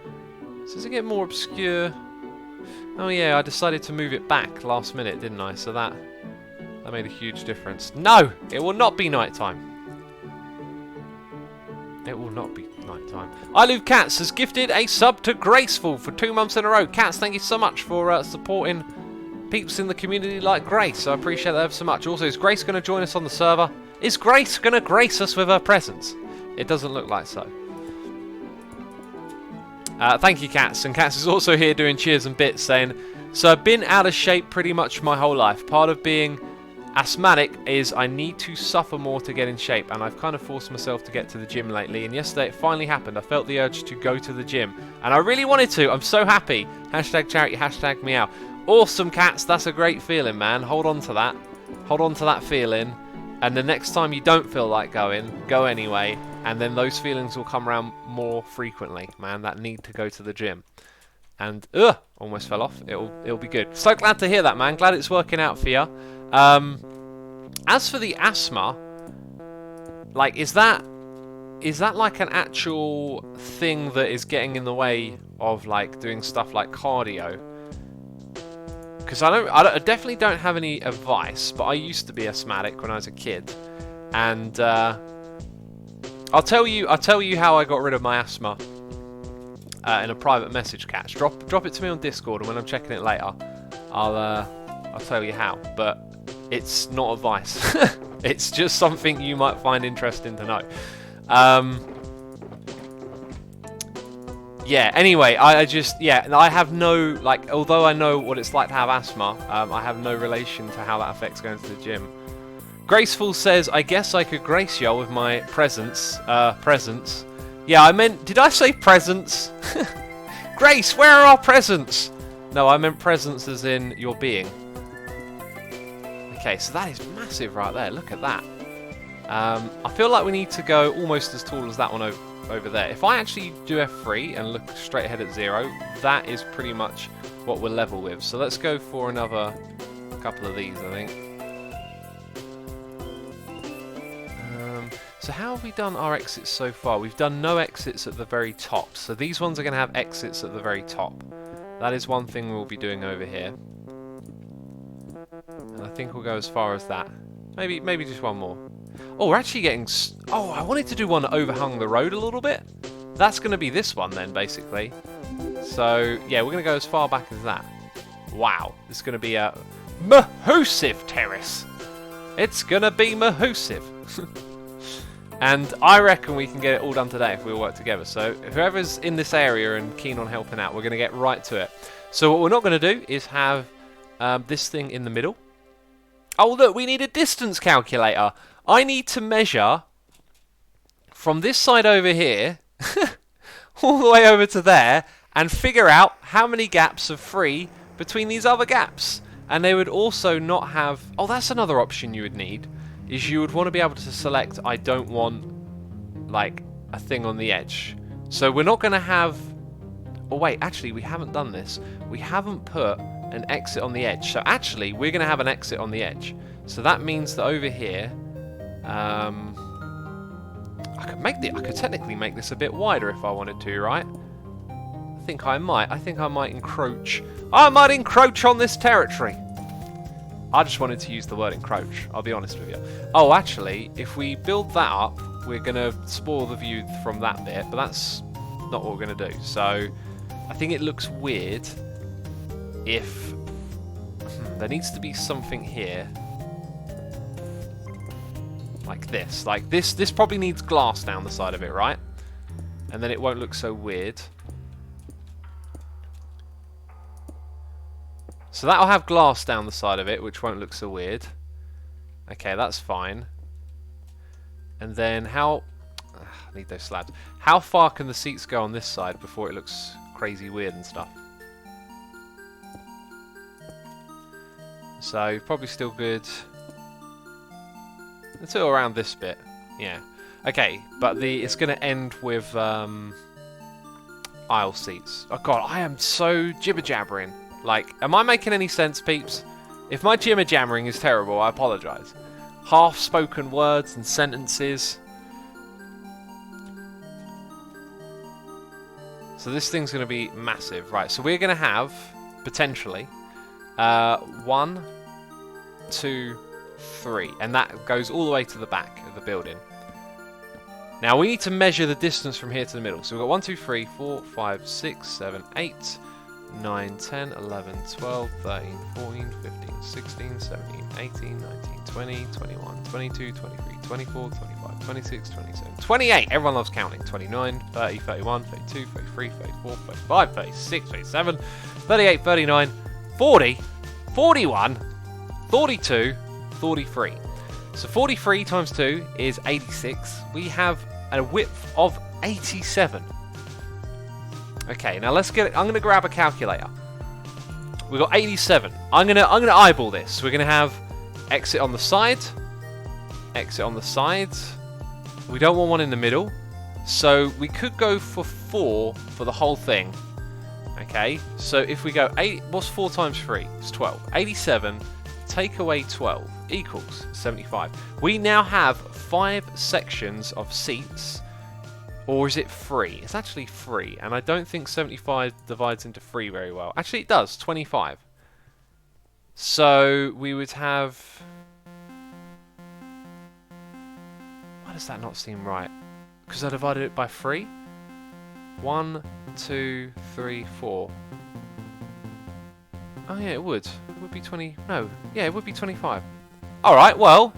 Does it get more obscure? Oh yeah, I decided to move it back last minute, didn't I? So that made a huge difference. No, it will not be nighttime. It will not be nighttime. I Love Cats has gifted a sub to Graceful for 2 months in a row. Cats, thank you so much for supporting peeps in the community like Grace. I appreciate that ever so much. Also, is Grace going to join us on the server? Is Grace going to grace us with her presence? It doesn't look like so. Thank you, Cats. And Cats is also here doing cheers and bits, saying, so I've been out of shape pretty much my whole life. Part of being asthmatic is I need to suffer more to get in shape, and I've kind of forced myself to get to the gym lately, and yesterday it finally happened. I felt the urge to go to the gym, and I really wanted to. I'm so happy. Hashtag charity, hashtag me out. Awesome, Cats. That's a great feeling, man. Hold on to that. Hold on to that feeling, and the next time you don't feel like going, go anyway, and then those feelings will come around more frequently, man. That need to go to the gym. And almost fell off. It'll be good. So glad to hear that, man. Glad it's working out for you. As for the asthma, like, is that like an actual thing that is getting in the way of like doing stuff like cardio? Because I definitely don't have any advice, but I used to be asthmatic when I was a kid, and I'll tell you how I got rid of my asthma in a private message catch. Drop it to me on Discord, and when I'm checking it later, I'll tell you how. But it's not advice. It's just something you might find interesting to know. Yeah, anyway, I have no, like, although I know what it's like to have asthma, I have no relation to how that affects going to the gym. Graceful says, I guess I could grace y'all with my presence. Yeah, I meant, did I say presents? Grace, where are our presents? No, I meant presence as in your being. Okay, so that is massive right there. Look at that. I feel like we need to go almost as tall as that one over there. If I actually do F3 and look straight ahead at 0, that is pretty much what we're level with. So let's go for another couple of these, I think. So how have we done our exits so far? We've done no exits at the very top. So these ones are going to have exits at the very top. That is one thing we'll be doing over here. And I think we'll go as far as that. Maybe just one more. Oh, we're actually getting... Oh, I wanted to do one that overhung the road a little bit. That's going to be this one then, basically. So, yeah, we're going to go as far back as that. Wow. It's going to be a mahoosive terrace. It's going to be mahoosive. And I reckon we can get it all done today if we all work together. So whoever's in this area and keen on helping out, we're going to get right to it. So what we're not going to do is have this thing in the middle. Oh, look, we need a distance calculator. I need to measure from this side over here all the way over to there and figure out how many gaps are free between these other gaps. And they would also not have... Oh, that's another option you would need. Is you would want to be able to select, I don't want, like, a thing on the edge. So we're not going to have... Oh, wait, actually, we haven't done this. We haven't put an exit on the edge. So actually, we're going to have an exit on the edge. So that means that over here... I could technically make this a bit wider if I wanted to, right? I think I might encroach. I might encroach on this territory. I just wanted to use the word encroach, I'll be honest with you. Oh, actually, if we build that up, we're going to spoil the view from that bit, but that's not what we're going to do. So, I think it looks weird if... there needs to be something here. Like this. Like this probably needs glass down the side of it, right? And then it won't look so weird. So that'll have glass down the side of it, which won't look so weird. Okay, that's fine. And then how... I need those slabs. How far can the seats go on this side before it looks crazy weird and stuff? So, probably still good. Until around this bit. Yeah. Okay, but it's going to end with aisle seats. Oh god, I am so jibber-jabbering. Like, am I making any sense, peeps? If my jibber-jabbering is terrible, I apologise. Half-spoken words and sentences. So this thing's going to be massive. Right, so we're going to have, potentially, 1, 2, 3. And that goes all the way to the back of the building. Now, we need to measure the distance from here to the middle. So we've got 1, 2, 3, 4, 5, 6, 7, 8... 9, 10, 11, 12, 13, 14, 15, 16, 17, 18, 19, 20, 21, 22, 23, 24, 25, 26, 27, 28. Everyone loves counting. 29, 30, 31, 32, 33, 34, 35, 36, 37, 38, 39, 40, 41, 42, 43. So 43 times 2 is 86. We have a width of 87. Okay, now let's get it. I'm going to grab a calculator. We've got 87. I'm going to eyeball this. We're going to have exit on the side. Exit on the side. We don't want one in the middle. So we could go for 4 for the whole thing. Okay, so if we go 8, what's 4 times 3? It's 12. 87, take away 12 equals 75. We now have 5 sections of seats, or is it 3? It's actually 3, and I don't think 75 divides into 3 very well. Actually, it does, 25. So we would have... Why does that not seem right? Because I divided it by 3? 1, 2, 3, 4. Oh yeah, it would. It would be 20... No. Yeah, it would be 25. Alright, well,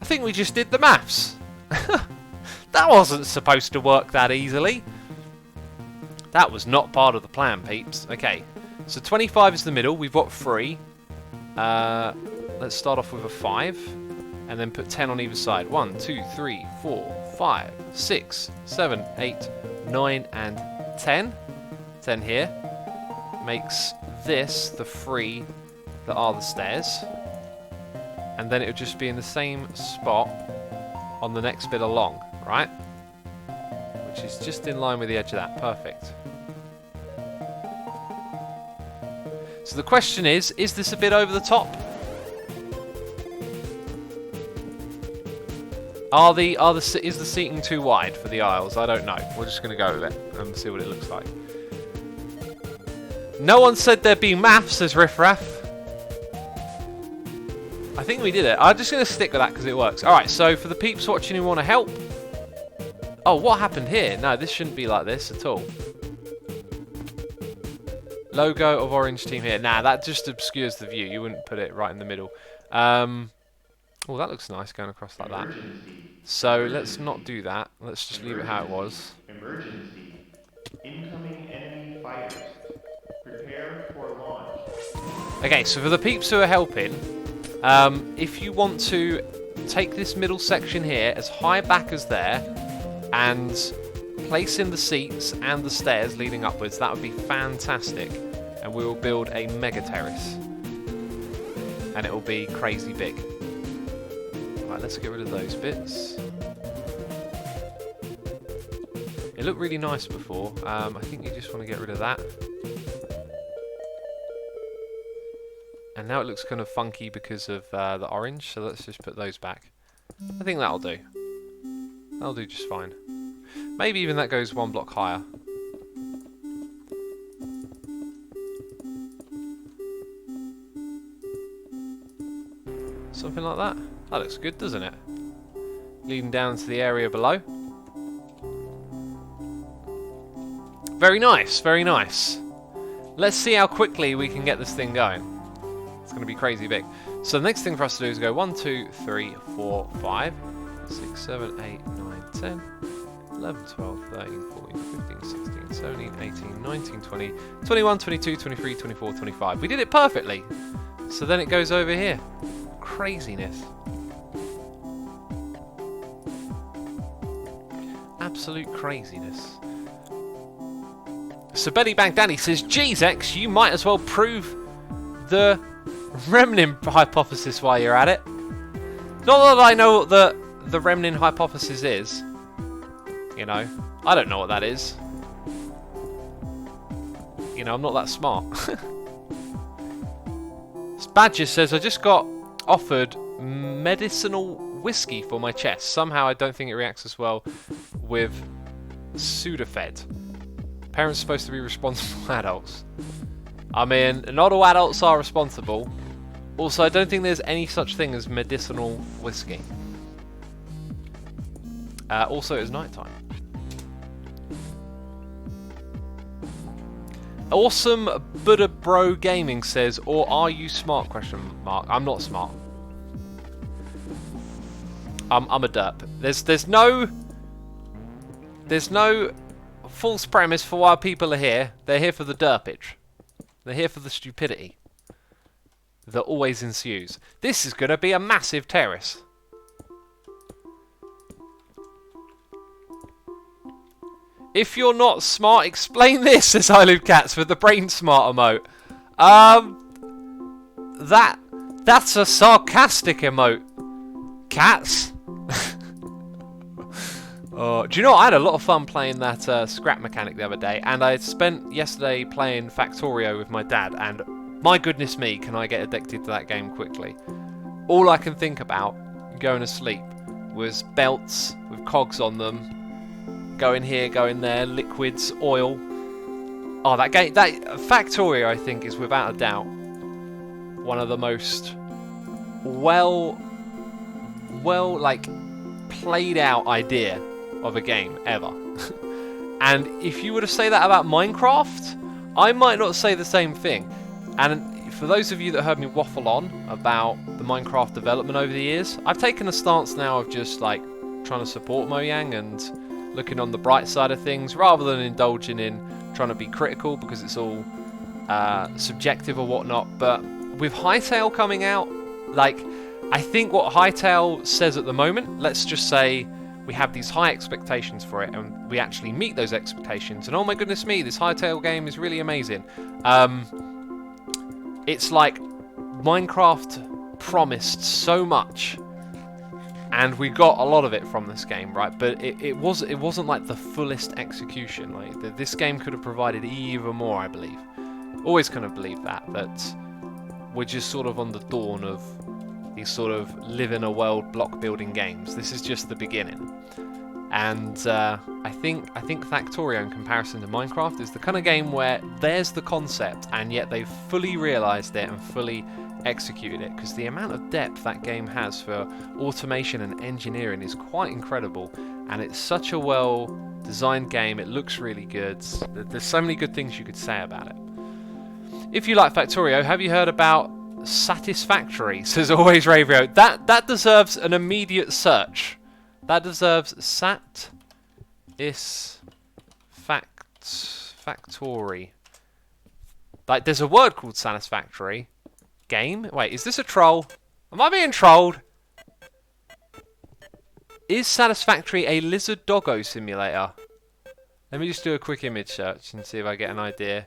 I think we just did the maths. That wasn't supposed to work that easily. That was not part of the plan, peeps. Okay, so 25 is the middle. We've got 3. Let's start off with a 5. And then put 10 on either side. 1, 2, 3, 4, 5, 6, 7, 8, 9, and 10. 10 here. Makes this the 3 that are the stairs. And then it would just be in the same spot on the next bit along, right? Which is just in line with the edge of that. Perfect. So the question is this a bit over the top? Is the seating too wide for the aisles? I don't know. We're just going to go with it and see what it looks like. No one said there'd be maths, says Riff Raff. I think we did it. I'm just going to stick with that because it works. Alright, so for the peeps watching who want to help... Oh, what happened here? No, this shouldn't be like this at all. Logo of Orange Team here. Nah, that just obscures the view. You wouldn't put it right in the middle. Oh, that looks nice going across like that. So let's not do that. Let's just leave it how it was. Emergency. Incoming enemy fighters. Prepare for launch. Okay, so for the peeps who are helping, if you want to take this middle section here as high back as there and place in the seats and the stairs leading upwards, that would be fantastic. And we will build a mega terrace. And it will be crazy big. Right, let's get rid of those bits. It looked really nice before. I think you just want to get rid of that. And now it looks kind of funky because of the orange, so let's just put those back. I think that'll do. That'll do just fine. Maybe even that goes 1 block higher. Something like that. That looks good, doesn't it? Leading down to the area below. Very nice, very nice. Let's see how quickly we can get this thing going. It's going to be crazy big. So the next thing for us to do is go 1, 2, 3, 4, 5, 6, 7, 8, 9, 10, 11, 12, 13, 14, 15, 16, 17, 18, 19, 20, 21, 22, 23, 24, 25. We did it perfectly. So then it goes over here. Craziness. Absolute craziness. So Betty Bank Danny says, geez, X, you might as well prove the Remnin hypothesis while you're at it. Not that I know what the Remnin hypothesis is. You know, I don't know what that is. You know, I'm not that smart. Badger says, I just got offered medicinal whiskey for my chest. Somehow I don't think it reacts as well with Sudafed. Parents are supposed to be responsible adults. I mean, not all adults are responsible. Also, I don't think there's any such thing as medicinal whiskey. Also, it's nighttime. Awesome Buddha Bro Gaming says, or are you smart? Question mark. I'm not smart. I'm a derp. There's no false premise for why people are here. They're here for the derpage. They're here for the stupidity that always ensues. This is going to be a massive terrace. If you're not smart, explain this, says I Live Cats with the brain smart emote. That's a sarcastic emote. Cats? Do you know what? I had a lot of fun playing that scrap mechanic the other day, and I spent yesterday playing Factorio with my dad, and my goodness me, can I get addicted to that game quickly. All I can think about going to sleep was belts with cogs on them, going here, going there, liquids, oil. Oh, that game, that Factorio, I think, is without a doubt one of the most like played out idea of a game ever. And if you were to say that about Minecraft, I might not say the same thing. And for those of you that heard me waffle on about the Minecraft development over the years, I've taken a stance now of just like trying to support Mojang and looking on the bright side of things rather than indulging in trying to be critical, because it's all subjective or whatnot. But with Hytale coming out, like, I think what Hytale says at the moment, let's just say we have these high expectations for it and we actually meet those expectations, and oh my goodness me, this Hytale game is really amazing. It's like Minecraft promised so much and we got a lot of it from this game, right? But it wasn't like the fullest execution. Like this game could have provided even more, I believe. Always kind of believe that we're just sort of on the dawn of these sort of live in a world block building games. This is just the beginning. And I think Factorio, in comparison to Minecraft, is the kind of game where there's the concept and yet they've fully realised it and fully executed it, because the amount of depth that game has for automation and engineering is quite incredible, and it's such a well designed game. It looks really good. There's so many good things you could say about it. If you like Factorio, have you heard about Satisfactory? Says Always Ravio. That deserves an immediate search. That deserves Factory. Like, there's a word called Satisfactory. Game? Wait, is this a troll? Am I being trolled? Is Satisfactory a lizard doggo simulator? Let me just do a quick image search and see if I get an idea.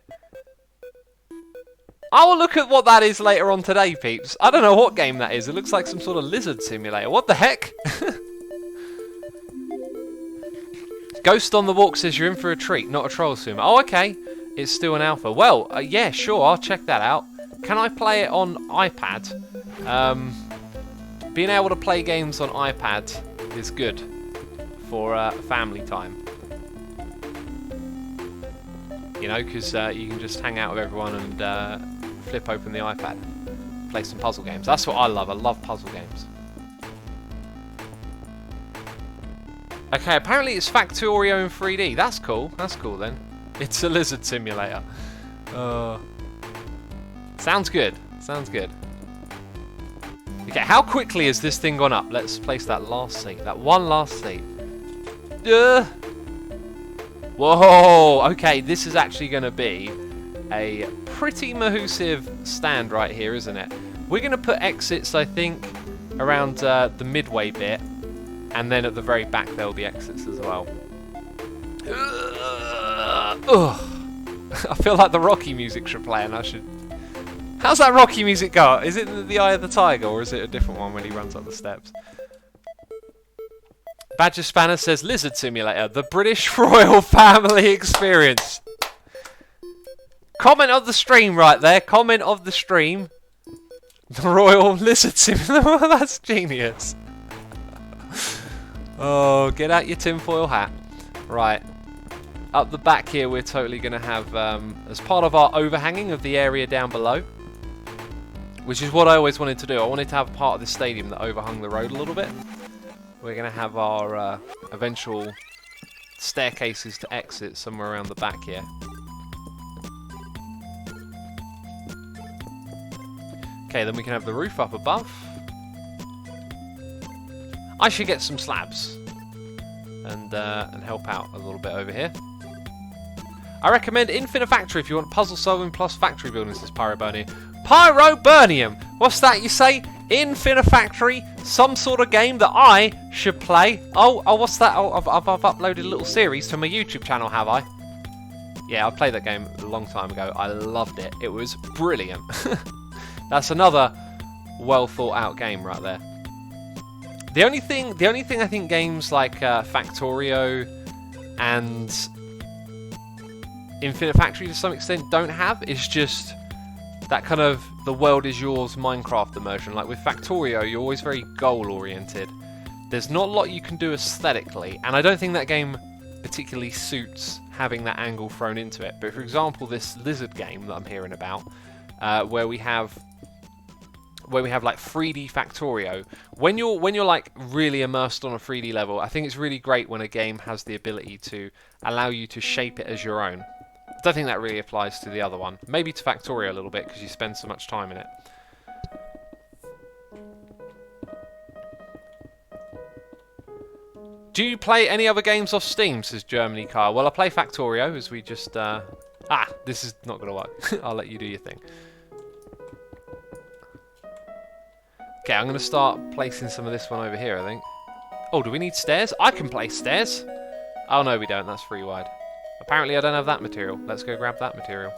I will look at what that is later on today, peeps. I don't know what game that is. It looks like some sort of lizard simulator. What the heck? Ghost on the Walk says you're in for a treat, not a troll sim. Oh, okay. It's still an alpha. Well, yeah, sure. I'll check that out. Can I play it on iPad? Being able to play games on iPad is good for family time. You know, because you can just hang out with everyone and flip open the iPad, play some puzzle games. That's what I love. I love puzzle games. Okay, apparently it's Factorio in 3D. That's cool. That's cool then. It's a lizard simulator. Sounds good. Sounds good. Okay, how quickly has this thing gone up? Let's place that last seat. That one last seat. Whoa! Okay, this is actually going to be a pretty mahoosive stand right here, isn't it? We're going to put exits, I think, around the midway bit. And then at the very back there'll be exits as well. I feel like the Rocky music should play, and I should... How's that Rocky music go? Is it the Eye of the Tiger, or is it a different one when he runs up the steps? Badger Spanner says Lizard Simulator, the British royal family experience. Comment of the stream right there. Comment of the stream. The Royal Lizard Simulator. That's genius. Oh, get out your tinfoil hat. Right. Up the back here, we're totally going to have, as part of our overhanging of the area down below, which is what I always wanted to do. I wanted to have part of the stadium that overhung the road a little bit. We're going to have our eventual staircases to exit somewhere around the back here. Okay, then we can have the roof up above. I should get some slabs and help out a little bit over here. I recommend Infinifactory if you want puzzle solving plus factory building, says Pyroburnium. Pyroburnium! What's that you say? Infinifactory? Some sort of game that I should play? Oh, what's that? Oh, I've uploaded a little series to my YouTube channel, have I? Yeah, I played that game a long time ago. I loved it. It was brilliant. That's another well thought out game right there. The only thing I think games like Factorio and Infinite Factory to some extent don't have is just that kind of the world is yours Minecraft immersion. Like with Factorio, you're always very goal oriented. There's not a lot you can do aesthetically, and I don't think that game particularly suits having that angle thrown into it. But for example, this lizard game that I'm hearing about, where we have like 3D Factorio, when you're like really immersed on a 3D level, I think it's really great when a game has the ability to allow you to shape it as your own. I don't think that really applies to the other one. Maybe to Factorio a little bit because you spend so much time in it. Do you play any other games off Steam, says Germany Car? Well, I play Factorio, as we just... this is not going to work. I'll let you do your thing. Okay, I'm going to start placing some of this one over here, I think. Oh, do we need stairs? I can place stairs. Oh, no, we don't. That's free wide. Apparently, I don't have that material. Let's go grab that material.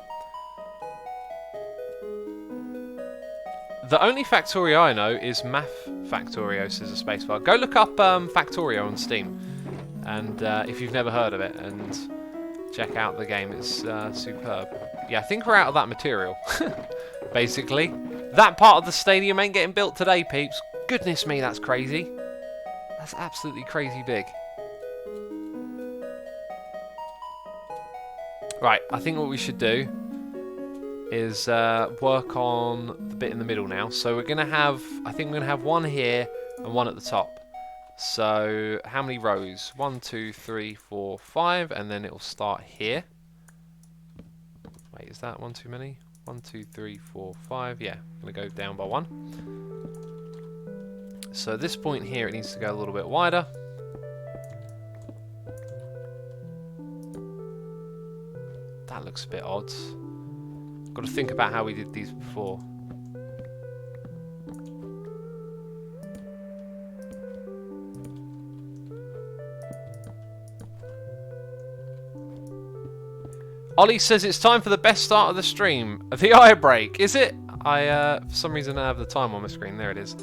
The only Factorio I know is Math Factorio, says a spacebar. Go look up Factorio on Steam, and if you've never heard of it, and check out the game. It's superb. Yeah, I think we're out of that material, basically. That part of the stadium ain't getting built today, peeps. Goodness me, that's crazy. That's absolutely crazy big. Right, I think what we should do is work on the bit in the middle now. So we're going to have, I think we're going to have one here and one at the top. So how many rows? 1, 2, 3, 4, 5, and then it'll start here. Wait, is that one too many? 1, 2, 3, 4, 5. Yeah, I'm going to go down by 1. So this point here, it needs to go a little bit wider. That looks a bit odd. Got to think about how we did these before. Ollie says it's time for the best start of the stream. The eye break. Is it? For some reason I don't have the time on my screen. There it is.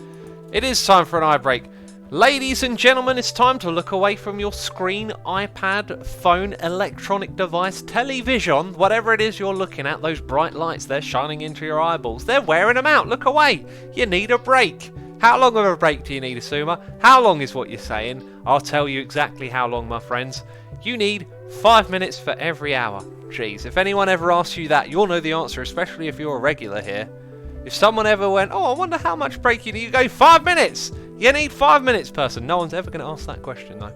It is time for an eye break. Ladies and gentlemen, it's time to look away from your screen, iPad, phone, electronic device, television, whatever it is you're looking at. Those bright lights, they're shining into your eyeballs. They're wearing them out. Look away. You need a break. How long of a break do you need, Asuma? How long is what you're saying? I'll tell you exactly how long, my friends. You need 5 minutes for every hour. Jeez, if anyone ever asks you that, you'll know the answer, especially if you're a regular here. If someone ever went, oh, I wonder how much break you need, you go, 5 minutes! You need 5 minutes, person. No one's ever going to ask that question, though.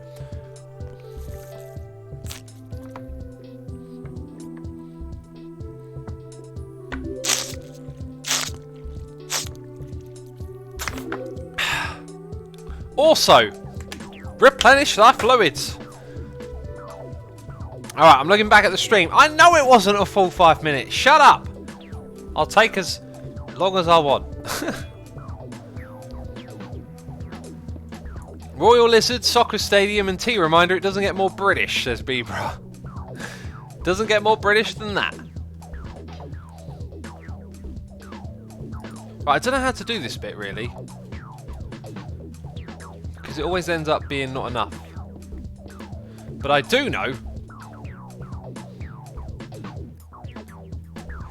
Also, replenish thy fluids. Alright, I'm looking back at the stream. I know it wasn't a full 5 minutes. Shut up! I'll take as long as I want. Royal Lizard, Soccer Stadium and tea reminder, it doesn't get more British, says Bebra. Doesn't get more British than that. Right, I don't know how to do this bit, really. Because it always ends up being not enough. But I do know...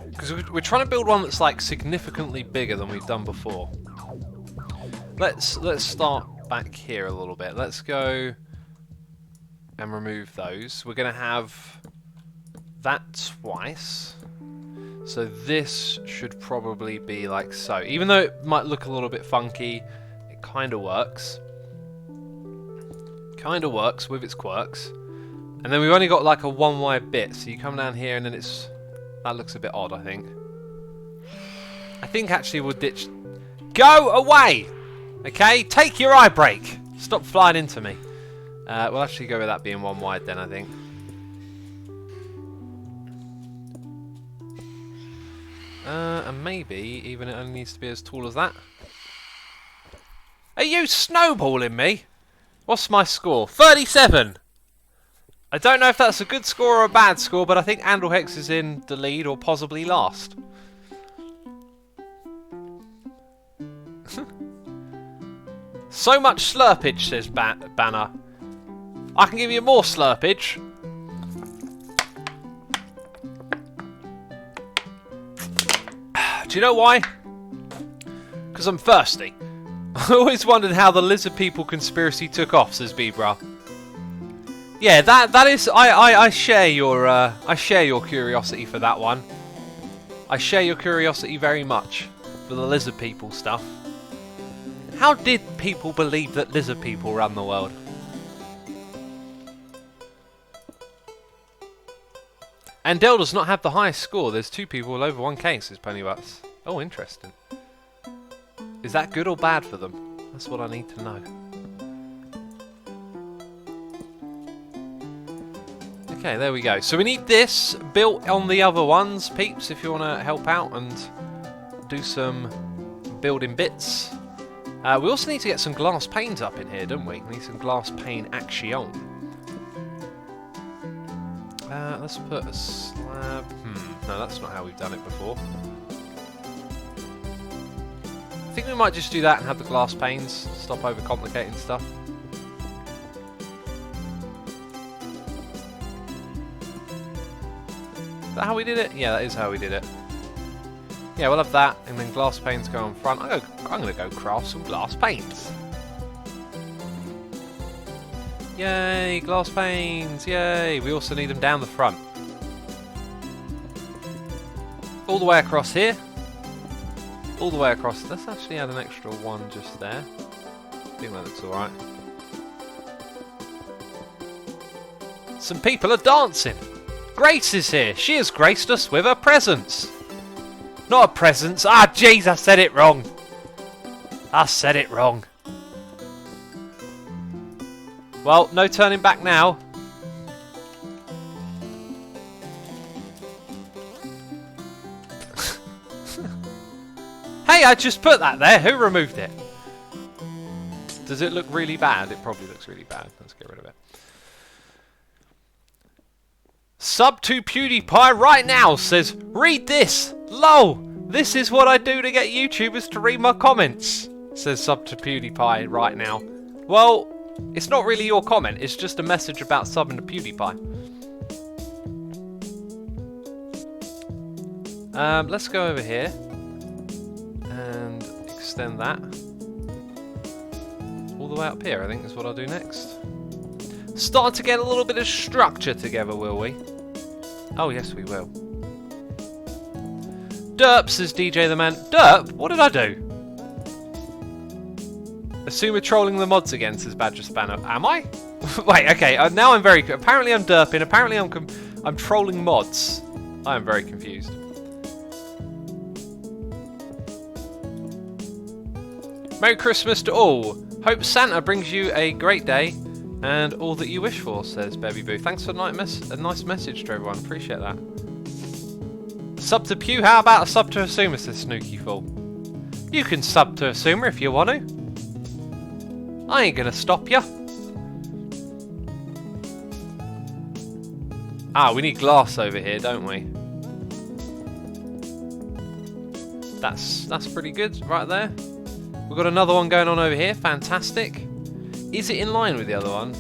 because we're trying to build one that's like significantly bigger than we've done before. Let's start back here a little bit. Let's go and remove those. We're going to have that twice. So this should probably be like so. Even though it might look a little bit funky, it kind of works. Kind of works with its quirks. And then we've only got like a one wide bit. So you come down here and then it's... that looks a bit odd, I think. I think actually we'll ditch... go away! Okay, take your eye break. Stop flying into me. We'll actually go with that being one wide then, I think. And maybe even it only needs to be as tall as that. Are you snowballing me? What's my score? 37! I don't know if that's a good score or a bad score, but I think Andalhex is in the lead or possibly last. So much slurpage, says Banner. I can give you more slurpage. Do you know why? Because I'm thirsty. I always wondered how the lizard people conspiracy took off, says Bebra. Yeah, that is. I share your curiosity for that one. I share your curiosity very much for the lizard people stuff. How did people believe that lizard people run the world? And Dell does not have the highest score. There's 2 people all over 1k, says Pennybutts. Oh, interesting. Is that good or bad for them? That's what I need to know. Okay, there we go. So we need this built on the other ones, peeps, if you want to help out and do some building bits. We also need to get some glass panes up in here, don't we? We need some glass pane action. Let's put a slab. No, that's not how we've done it before. I think we might just do that and have the glass panes. Stop overcomplicating stuff. Is that how we did it? Yeah, that is how we did it. Yeah, we'll have that, and then glass panes go on front. I'm going to go craft some glass panes. Yay, glass panes, yay. We also need them down the front. All the way across here. All the way across. Let's actually add an extra one just there. I think that looks alright. Some people are dancing. Grace is here. She has graced us with her presence. Not a presence. Ah, jeez, I said it wrong. I said it wrong. Well, no turning back now. Hey, I just put that there. Who removed it? Does it look really bad? It probably looks really bad. Let's get rid of it. Sub to PewDiePie right now says, read this. Lol. This is what I do to get YouTubers to read my comments. Says sub to PewDiePie right now. Well, it's not really your comment. It's just a message about subbing to PewDiePie. Let's go over here and extend that all the way up here. I think is what I'll do next. Start to get a little bit of structure together, will we? Oh yes, we will. Derp, says DJ the Man. Derp? What did I do? Assume we're trolling the mods again, says Badger Spanner. Am I? Wait, okay. Now I'm very. Apparently I'm derping. Apparently I'm trolling mods. I am very confused. Merry Christmas to all. Hope Santa brings you a great day and all that you wish for, says Baby Boo. Thanks for a nice message to everyone. Appreciate that. Sub to Pew. How about a sub to Assumer, says Snooky Fool. You can sub to Assumer if you want to. I ain't gonna stop ya. Ah, we need glass over here, don't we? That's pretty good right there. We've got another one going on over here. Fantastic. Is it in line with the other one?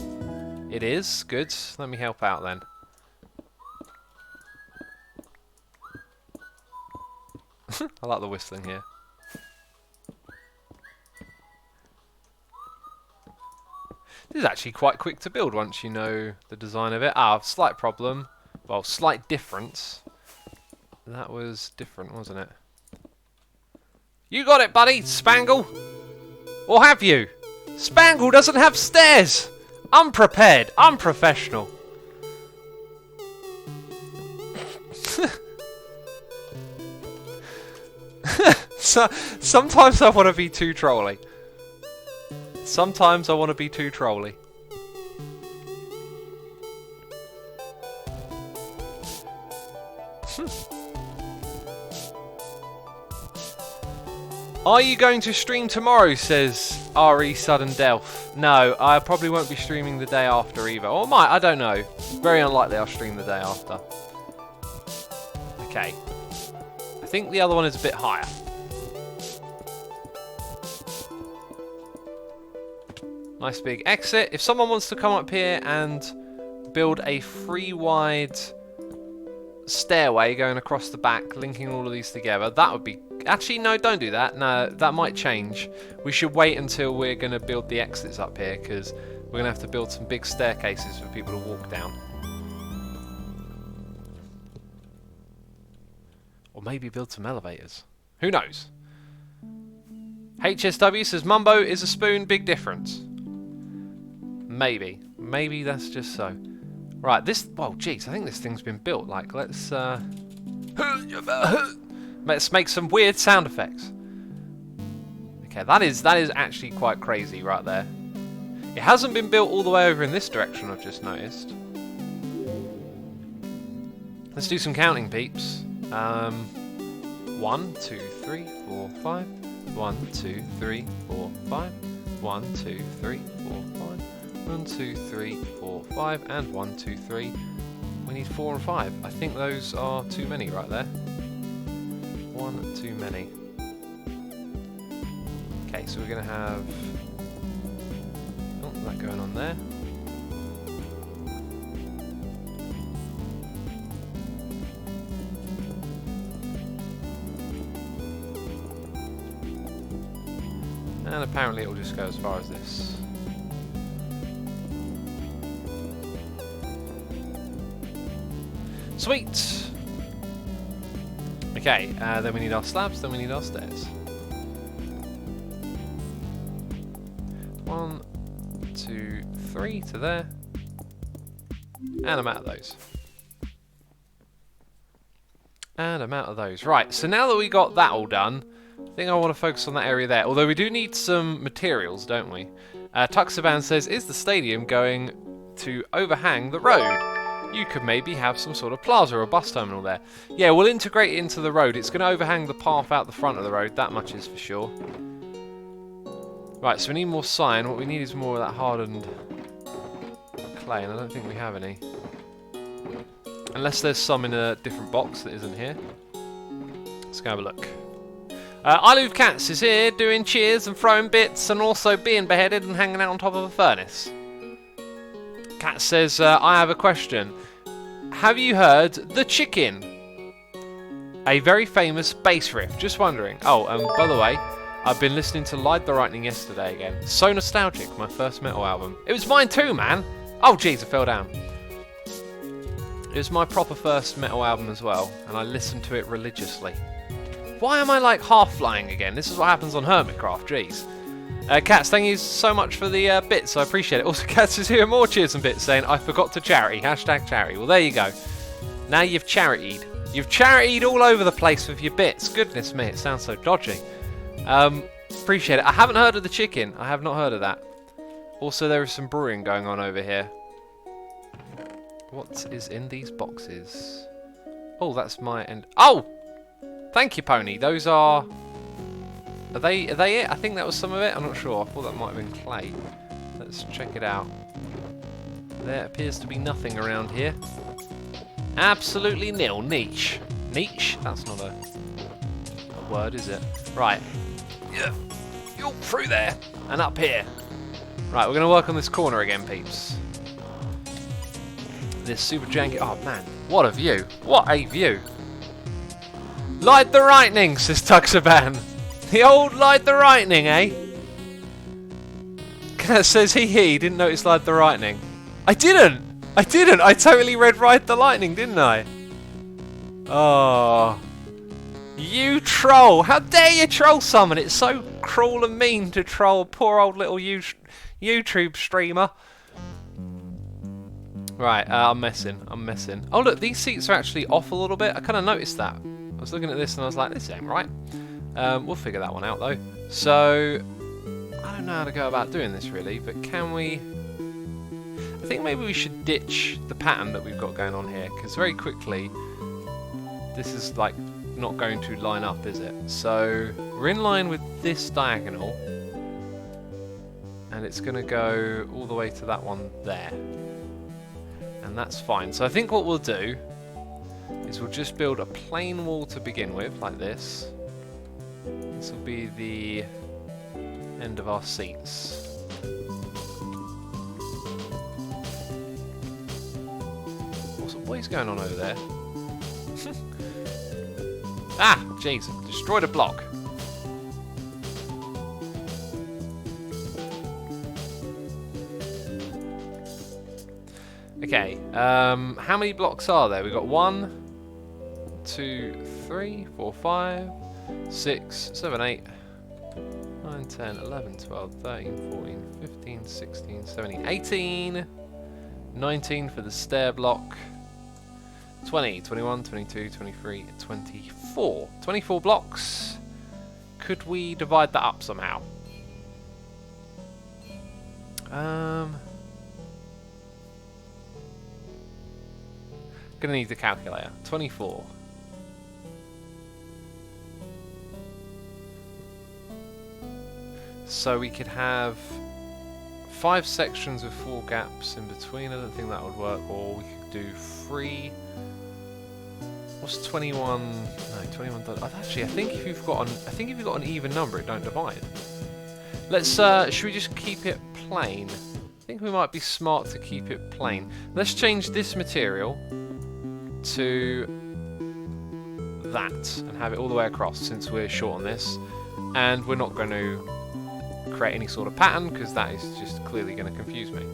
It is. Good. Let me help out then. I like the whistling here. This is actually quite quick to build once you know the design of it. Ah, slight problem. Well, slight difference. That was different, wasn't it? You got it, buddy, Spangle! Or have you? Spangle doesn't have stairs! Unprepared, unprofessional. So, sometimes I want to be too trolly. Sometimes I want to be too trolly. Are you going to stream tomorrow, says RE Sudden Delph. No, I probably won't be streaming the day after either. Or might, I don't know. Very unlikely I'll stream the day after. Okay. I think the other one is a bit higher. Nice big exit. If someone wants to come up here and build a free wide stairway going across the back, linking all of these together, that would be... Actually, no, don't do that. No, that might change. We should wait until we're going to build the exits up here, because we're going to have to build some big staircases for people to walk down. Or maybe build some elevators. Who knows? HSW says, Mumbo is a spoon, big difference. Maybe. Maybe that's just so. Right, this... Well, jeez, I think this thing's been built. Like, let's make some weird sound effects. Okay, that is actually quite crazy right there. It hasn't been built all the way over in this direction, I've just noticed. Let's do some counting, peeps. 1, 2, 3, 4, 5. 1, 2, 3, 4, 5. 1, 2, 3, 4, 5. 1, 2, 3, 4, 5. And 1, 2, 3. We need 4 and 5. I think those are too many right there. 1 too many. Okay, so we're going to have... Oh, that going on there. And apparently it will just go as far as this. Sweet! Okay, then we need our slabs, then we need our stairs. 1, 2, 3 to there. And I'm out of those. And I'm out of those. Right, so now that we got that all done, I think I want to focus on that area there. Although we do need some materials, don't we? Tuxaban says, is the stadium going to overhang the road? You could maybe have some sort of plaza or bus terminal there. Yeah, we'll integrate it into the road. It's going to overhang the path out the front of the road, that much is for sure. Right, so we need more sign. What we need is more of that hardened clay, and I don't think we have any. Unless there's some in a different box that isn't here. Let's go have a look. I Love Cats is here doing cheers and throwing bits and also being beheaded and hanging out on top of a furnace. Cat says, I have a question. Have you heard The Chicken? A very famous bass riff. Just wondering. Oh, by the way, I've been listening to Light the Lightning yesterday again. So nostalgic, my first metal album. It was mine too, man. Oh, jeez, I fell down. It was my proper first metal album as well, and I listened to it religiously. Why am I like half flying again? This is what happens on Hermitcraft, jeez. Cats, thank you so much for the bits, I appreciate it. Also, Cats is here, more cheers and bits, saying, I forgot to charity, hashtag charity. Well, there you go. Now you've charitied. You've charitied all over the place with your bits. Goodness me, it sounds so dodgy. Appreciate it. I haven't heard of The Chicken. I have not heard of that. Also, there is some brewing going on over here. What is in these boxes? Oh, that's my end. Oh! Thank you, Pony. Those are... Are they it? I think that was some of it. I'm not sure. I thought that might have been clay. Let's check it out. There appears to be nothing around here. Absolutely nil. Niche. Niche? That's not a word, is it? Right. Yeah. You're through there. And up here. Right, we're going to work on this corner again, peeps. This super janky... Oh, man. What a view. What a view. Light the lightning, says Tuxaban. The old Light the Lightning, eh? Cat says he didn't notice Light the Lightning. I didn't! I totally read Ride the Lightning, didn't I? Oh. You troll! How dare you troll someone? It's so cruel and mean to troll a poor old little YouTube streamer. Right, I'm messing. Oh look, these seats are actually off a little bit. I kind of noticed that. I was looking at this and I was like, this ain't right. We'll figure that one out though. So, I don't know how to go about doing this really, but can we... I think maybe we should ditch the pattern that we've got going on here, because very quickly, this is like not going to line up, is it? So, we're in line with this diagonal, and it's going to go all the way to that one there. And that's fine. So I think what we'll do is we'll just build a plain wall to begin with, like this. This will be the end of our seats. What is going on over there? Ah, jeez, destroyed a block. Okay, how many blocks are there? We've got 1, 2, 3, 4, 5, 6, 7, 8, 9, 10, 11, 12, 13, 14, 15, 16, 17, 18, 19 for the stair block, 20, 21, 22, 23, 24. 24 blocks. Could we divide that up somehow? Gonna need the calculator. 24. So we could have 5 sections with 4 gaps in between. I don't think that would work. Or we could do 3. What's 21? No, 21 doesn't. Actually, I think if you've got an even number, it don't divide. Let's. Should we just keep it plain? I think we might be smart to keep it plain. Let's change this material to that and have it all the way across, since we're short on this, and we're not going to create any sort of pattern because that is just clearly going to confuse me.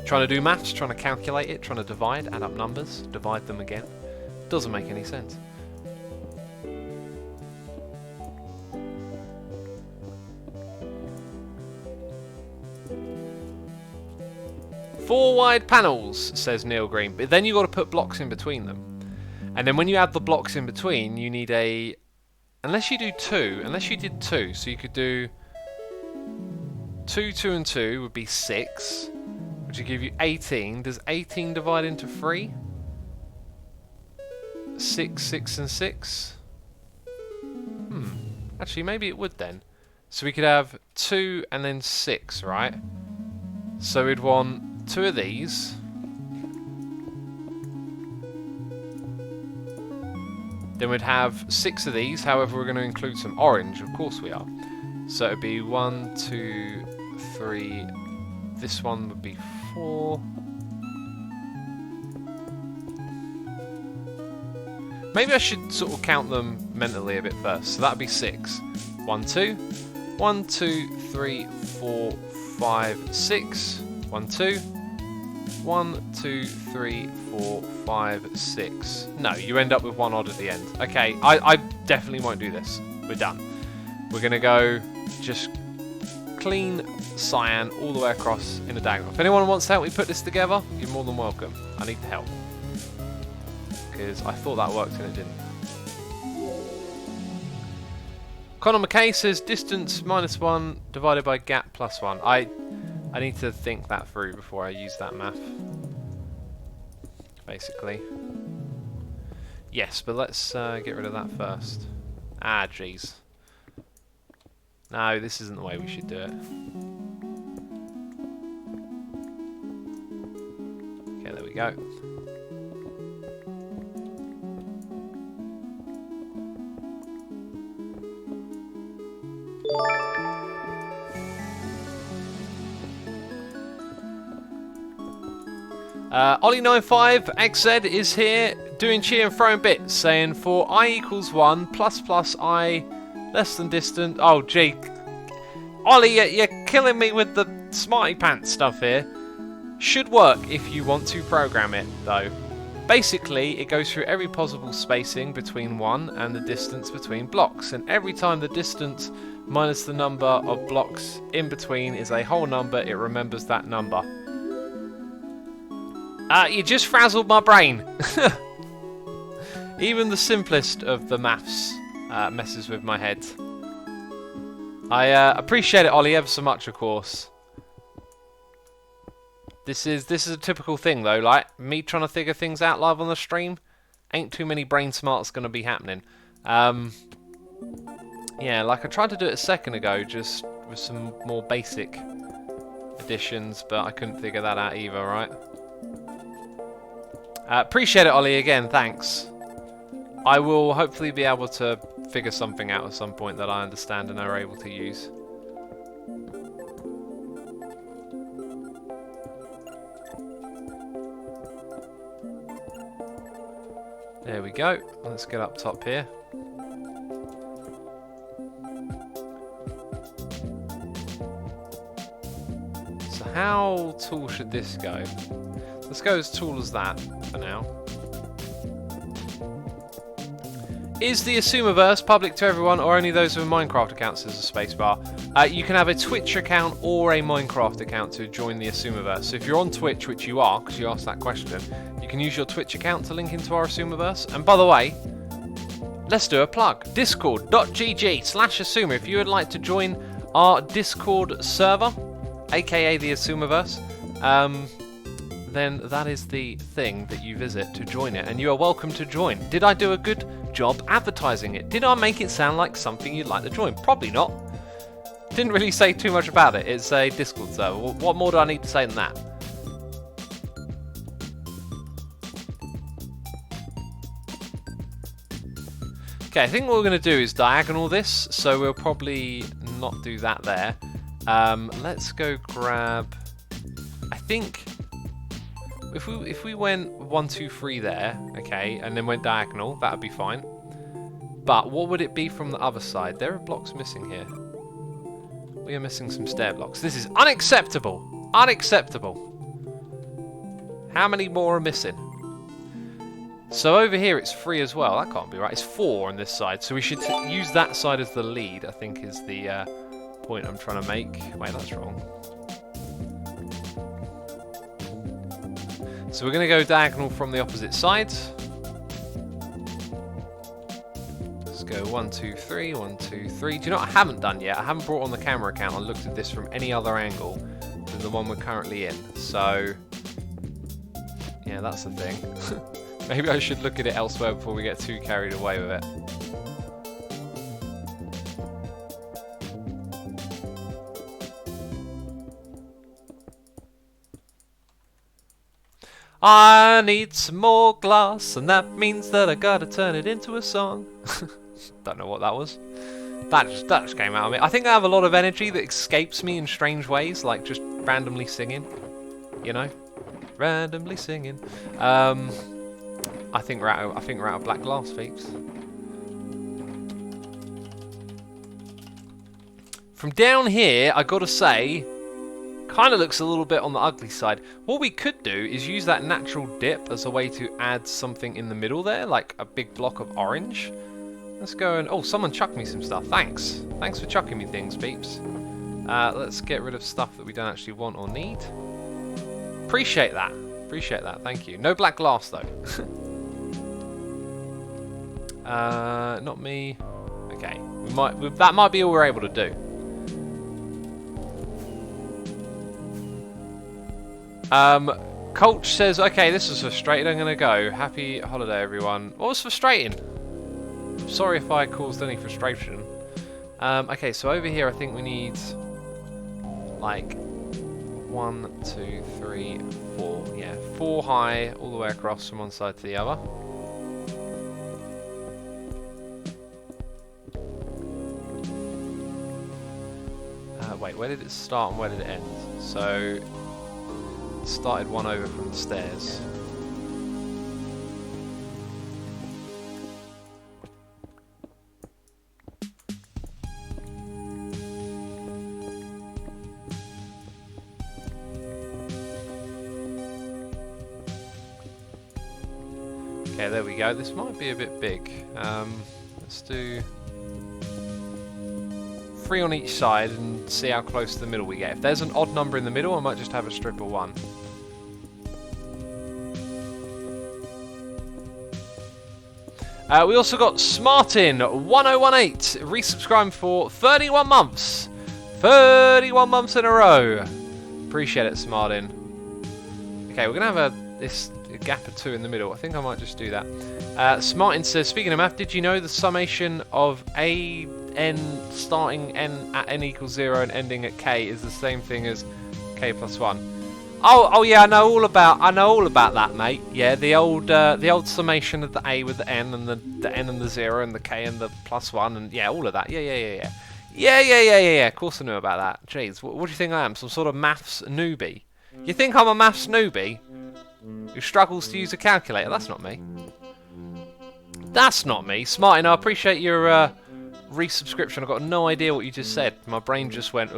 Trying to do maths, trying to calculate it, trying to divide, add up numbers, divide them again, doesn't make any sense. Four wide panels, says Neil Green, but then you've got to put blocks in between them. And then when you add the blocks in between, you need a... Unless you did 2, so you could do 2, 2 and 2 would be 6, which would give you 18. Does 18 divide into 3? 6, 6 and 6? Actually, maybe it would then. So we could have 2 and then 6, right? So we'd want 2 of these. Then we'd have 6 of these, however we're going to include some orange, of course we are. So it'd be 1, 2, 3, this one would be 4. Maybe I should sort of count them mentally a bit first, so that'd be 6. 1, 2, 1, 2, 3, 4, 5, 6, 1, 2, 1, 2, 3, 4, 5, 6. No, you end up with 1 odd at the end. Okay, I definitely won't do this. We're done. We're going to go just clean cyan all the way across in a diagonal. If anyone wants to help me put this together, you're more than welcome. I need the help. Because I thought that worked and it didn't. Connor McKay says distance -1 divided by gap +1. I need to think that through before I use that math. Basically. Yes, but let's get rid of that first. Ah, jeez. No, this isn't the way we should do it. Okay, there we go. Ollie95XZ is here doing cheer and throwing bits, saying for I equals 1 ++ I less than distant. Oh, gee. Ollie, you're killing me with the smarty pants stuff here. Should work if you want to program it, though. Basically, it goes through every possible spacing between 1 and the distance between blocks, and every time the distance minus the number of blocks in between is a whole number, it remembers that number. You just frazzled my brain. Even the simplest of the maths messes with my head. I appreciate it, Ollie, ever so much, of course. This is a typical thing, though. Like me trying to figure things out live on the stream, ain't too many brain smarts going to be happening. Yeah, like I tried to do it a second ago, just with some more basic additions, but I couldn't figure that out either, right? Appreciate it, Ollie, again, thanks. I will hopefully be able to figure something out at some point that I understand and are able to use. There we go. Let's get up top here. So how tall should this go? Let's go as tall as that for now. Is the Asumaverse public to everyone or only those with Minecraft accounts as a spacebar? You can have a Twitch account or a Minecraft account to join the Asumaverse. So if you're on Twitch, which you are, because you asked that question, you can use your Twitch account to link into our Asumaverse. And by the way, let's do a plug. Discord.gg/Asuma if you would like to join our Discord server, aka the Asumaverse. Then that is the thing that you visit to join it, and you are welcome to join. Did I do a good job advertising it? Did I make it sound like something you'd like to join? Probably not. Didn't really say too much about it. It's a Discord server. What more do I need to say than that? Okay, I think what we're going to do is diagonal this, so we'll probably not do that there. Let's go grab... I think... If we went 1, 2, 3 there, okay, and then went diagonal, that would be fine. But what would it be from the other side? There are blocks missing here. We are missing some stair blocks. This is unacceptable! Unacceptable! How many more are missing? So over here it's 3 as well. That can't be right. It's 4 on this side. So we should use that side as the lead, I think is the point I'm trying to make. Wait, that's wrong. So we're going to go diagonal from the opposite side. Let's go 1, 2, 3, 1, 2, 3. Do you know what I haven't done yet? I haven't brought on the camera account and looked at this from any other angle than the one we're currently in. So, yeah, that's the thing. Maybe I should look at it elsewhere before we get too carried away with it. I need some more glass, and that means that I gotta turn it into a song. Don't know what that was. That just came out of me. I think I have a lot of energy that escapes me in strange ways, like just randomly singing. You know, randomly singing. I think we're out of black glass, peeps. From down here, I gotta say, kind of looks a little bit on the ugly side. What we could do is use that natural dip as a way to add something in the middle there, like a big block of orange. Let's go and... oh, someone chucked me some stuff. Thanks. Thanks for chucking me things, peeps. Let's get rid of stuff that we don't actually want or need. Appreciate that. Appreciate that. Thank you. No black glass, though. Not me. Okay. That might be all we're able to do. Colch says, okay, this is frustrating, I'm gonna go. Happy holiday, everyone. What was frustrating? I'm sorry if I caused any frustration. Okay, so over here I think we need like 1, 2, 3, 4. Yeah, 4 high all the way across from one side to the other. Wait, where did it start and where did it end? So started one over from the stairs. Okay, there we go. This might be a bit big. Let's do 3 on each side and see how close to the middle we get. If there's an odd number in the middle, I might just have a strip of 1. We also got Smartin1018 resubscribing for 31 months. 31 months in a row. Appreciate it, Smartin. Okay, we're going to have a gap of 2 in the middle. I think I might just do that. Smartin says, speaking of math, did you know the summation of n starting n at n equals 0 and ending at k is the same thing as k plus 1? Oh yeah, I know all about that, mate. Yeah, the old summation of the a with the n and the n and the 0 and the k and the plus 1 and yeah, all of that. Yeah. Of course I knew about that. Jeez, what do you think I am? Some sort of maths newbie? You think I'm a maths newbie who struggles to use a calculator? That's not me. That's not me. Smartin, I appreciate your resubscription. I got no idea what you just said. My brain just went,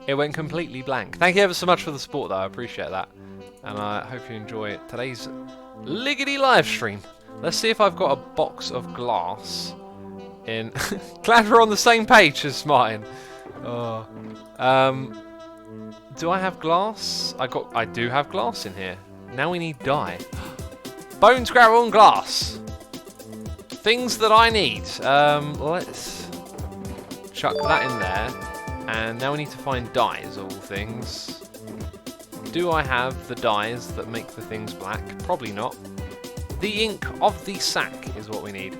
It went completely blank. Thank you ever so much for the support, though. I appreciate that. And I hope you enjoy today's Liggity live stream. Let's see if I've got a box of glass in. Glad we're on the same page as Martin. Oh. Do I have glass? I do have glass in here. Now we need dye. Bones, gravel, and glass. Things that I need. Let's chuck that in there. And now we need to find dyes, all things. Do I have the dyes that make the things black? Probably not. The ink of the sack is what we need.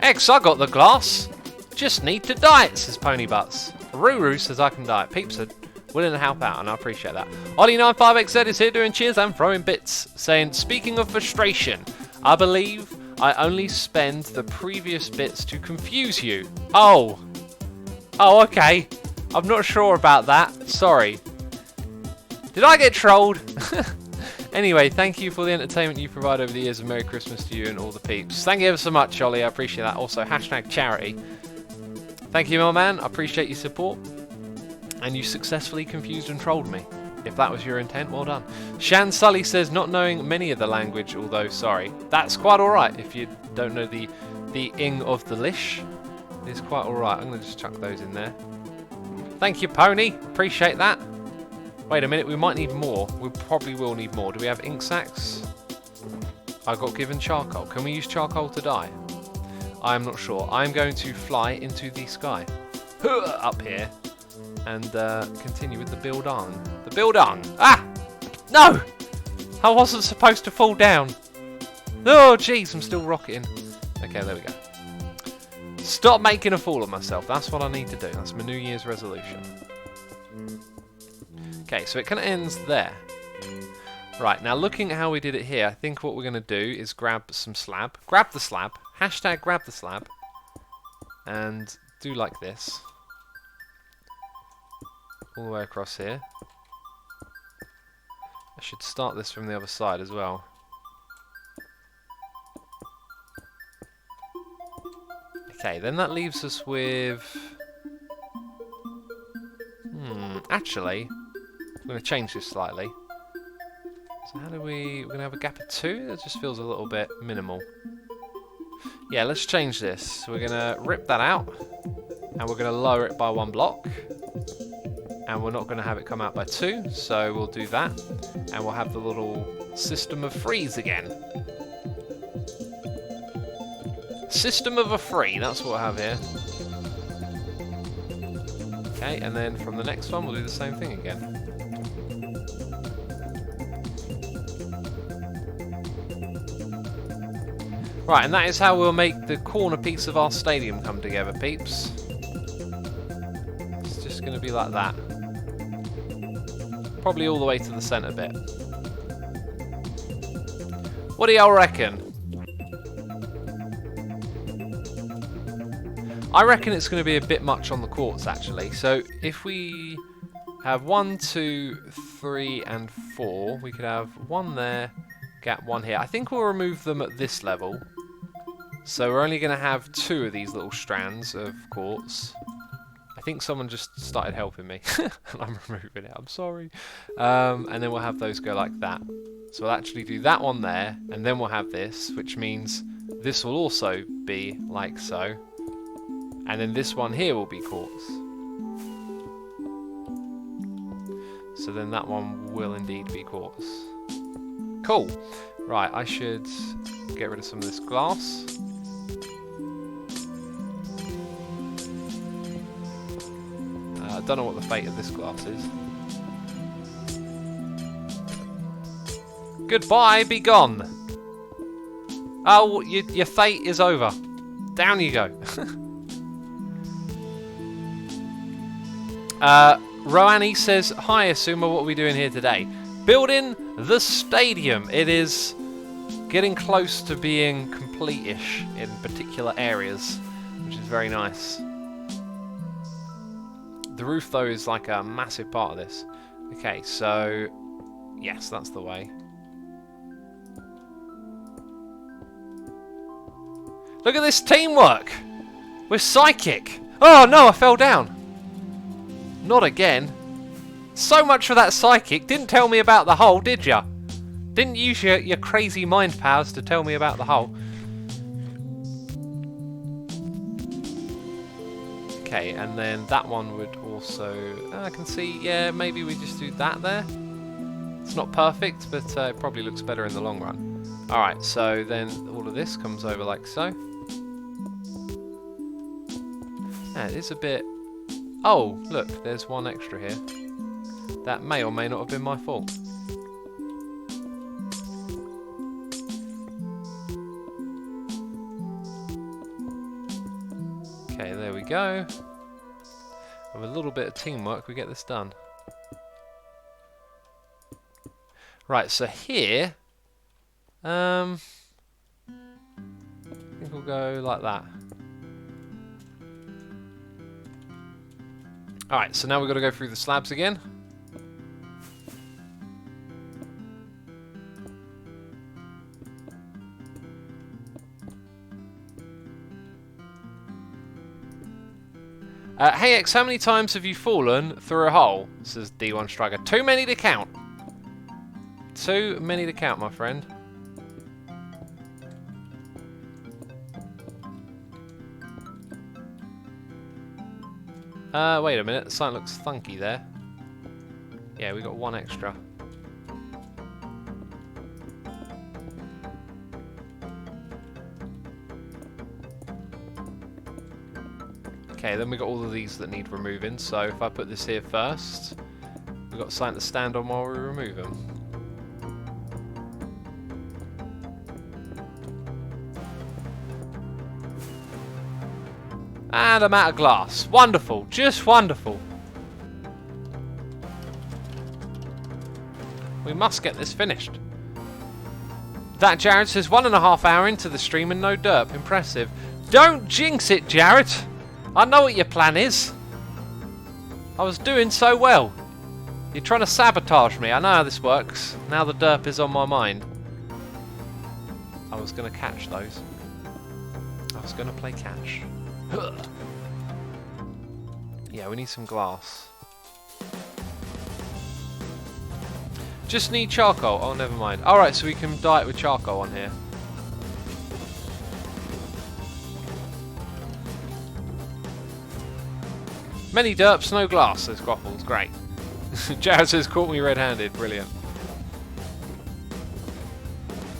X, I got the glass. Just need to dye it, says Pony Butts. Ruru says I can dye it. Peeps are willing to help out, and I appreciate that. Ollie95XZ is here doing cheers and throwing bits, saying, speaking of frustration, I believe I only spend the previous bits to confuse you. Oh, okay. I'm not sure about that. Sorry. Did I get trolled? Anyway, thank you for the entertainment you provide over the years, and Merry Christmas to you and all the peeps. Thank you ever so much, Ollie. I appreciate that. Also, hashtag charity. Thank you, my man. I appreciate your support. And you successfully confused and trolled me. If that was your intent, well done. Shan Sully says, not knowing many of the language, although sorry. That's quite alright if you don't know the ing of the lish. It's quite alright. I'm going to just chuck those in there. Thank you, Pony. Appreciate that. Wait a minute, we might need more. We probably will need more. Do we have ink sacks? I got given charcoal. Can we use charcoal to dye? I'm not sure. I'm going to fly into the sky. Up here. And continue with the build-on. The build-on! Ah! No! I wasn't supposed to fall down. Oh, jeez, I'm still rocketing. Okay, there we go. Stop making a fool of myself. That's what I need to do. That's my New Year's resolution. Okay, so it kind of ends there. Right, now looking at how we did it here, I think what we're going to do is grab some slab. Grab the slab. Hashtag grab the slab. And do like this. All the way across here. I should start this from the other side as well. Okay, then that leaves us with... actually, I'm going to change this slightly. So how do we're going to have a gap of 2? That just feels a little bit minimal. Yeah, let's change this. We're going to rip that out, and we're going to lower it by 1 block. And we're not going to have it come out by 2, so we'll do that. And we'll have the little system of freeze again. System of a free, that's what I have here. Okay, and then from the next one we'll do the same thing again. Right, and that is how we'll make the corner piece of our stadium come together, peeps. It's just going to be like that. Probably all the way to the centre bit. What do y'all reckon? I reckon it's going to be a bit much on the quartz, actually. So if we have 1, 2, 3, and 4, we could have 1 there, gap 1 here. I think we'll remove them at this level. So we're only going to have 2 of these little strands of quartz. I think someone just started helping me. And I'm removing it, I'm sorry. And then we'll have those go like that. So we'll actually do that one there, and then we'll have this, which means this will also be like so. And then this one here will be quartz. So then that one will indeed be quartz. Cool. Right, I should get rid of some of this glass. I don't know what the fate of this glass is. Goodbye, be gone. Oh, your fate is over. Down you go. Roani says, hi Asuma, what are we doing here today? Building the stadium. It is getting close to being complete-ish in particular areas, which is very nice. The roof, though, is like a massive part of this. Okay, so yes, that's the way. Look at this teamwork! We're psychic! Oh no, I fell down! Not again. So much for that psychic. Didn't tell me about the hole, did ya? Didn't use your crazy mind powers to tell me about the hole. Okay, and then that one would also... I can see, yeah, maybe we just do that there. It's not perfect, but it probably looks better in the long run. Alright, so then all of this comes over like so. Yeah, it is a bit... Oh, look, there's one extra here. That may or may not have been my fault. Okay, there we go. With a little bit of teamwork, we get this done. Right, so here, I think we'll go like that. Alright, so now we've got to go through the slabs again. Hey X, how many times have you fallen through a hole? Says D1 Striker. Too many to count. Too many to count, my friend. Wait a minute. Something looks funky there. Yeah, we got one extra. Okay, then we got all of these that need removing. So if I put this here first, we've got something to stand on while we remove them. And I'm out of glass. Wonderful, just wonderful. We must get this finished. That Jared says 1.5 hours into the stream and no derp. Impressive. Don't jinx it, Jared. I know what your plan is. I was doing so well. You're trying to sabotage me. I know how this works. Now the derp is on my mind. I was going to catch those. I was going to play catch. Yeah, we need some glass. Just need charcoal. Oh, never mind. Alright, so we can dye it with charcoal on here. Many derps, no glass, says Groffles. Great. Jared says, caught me red-handed. Brilliant.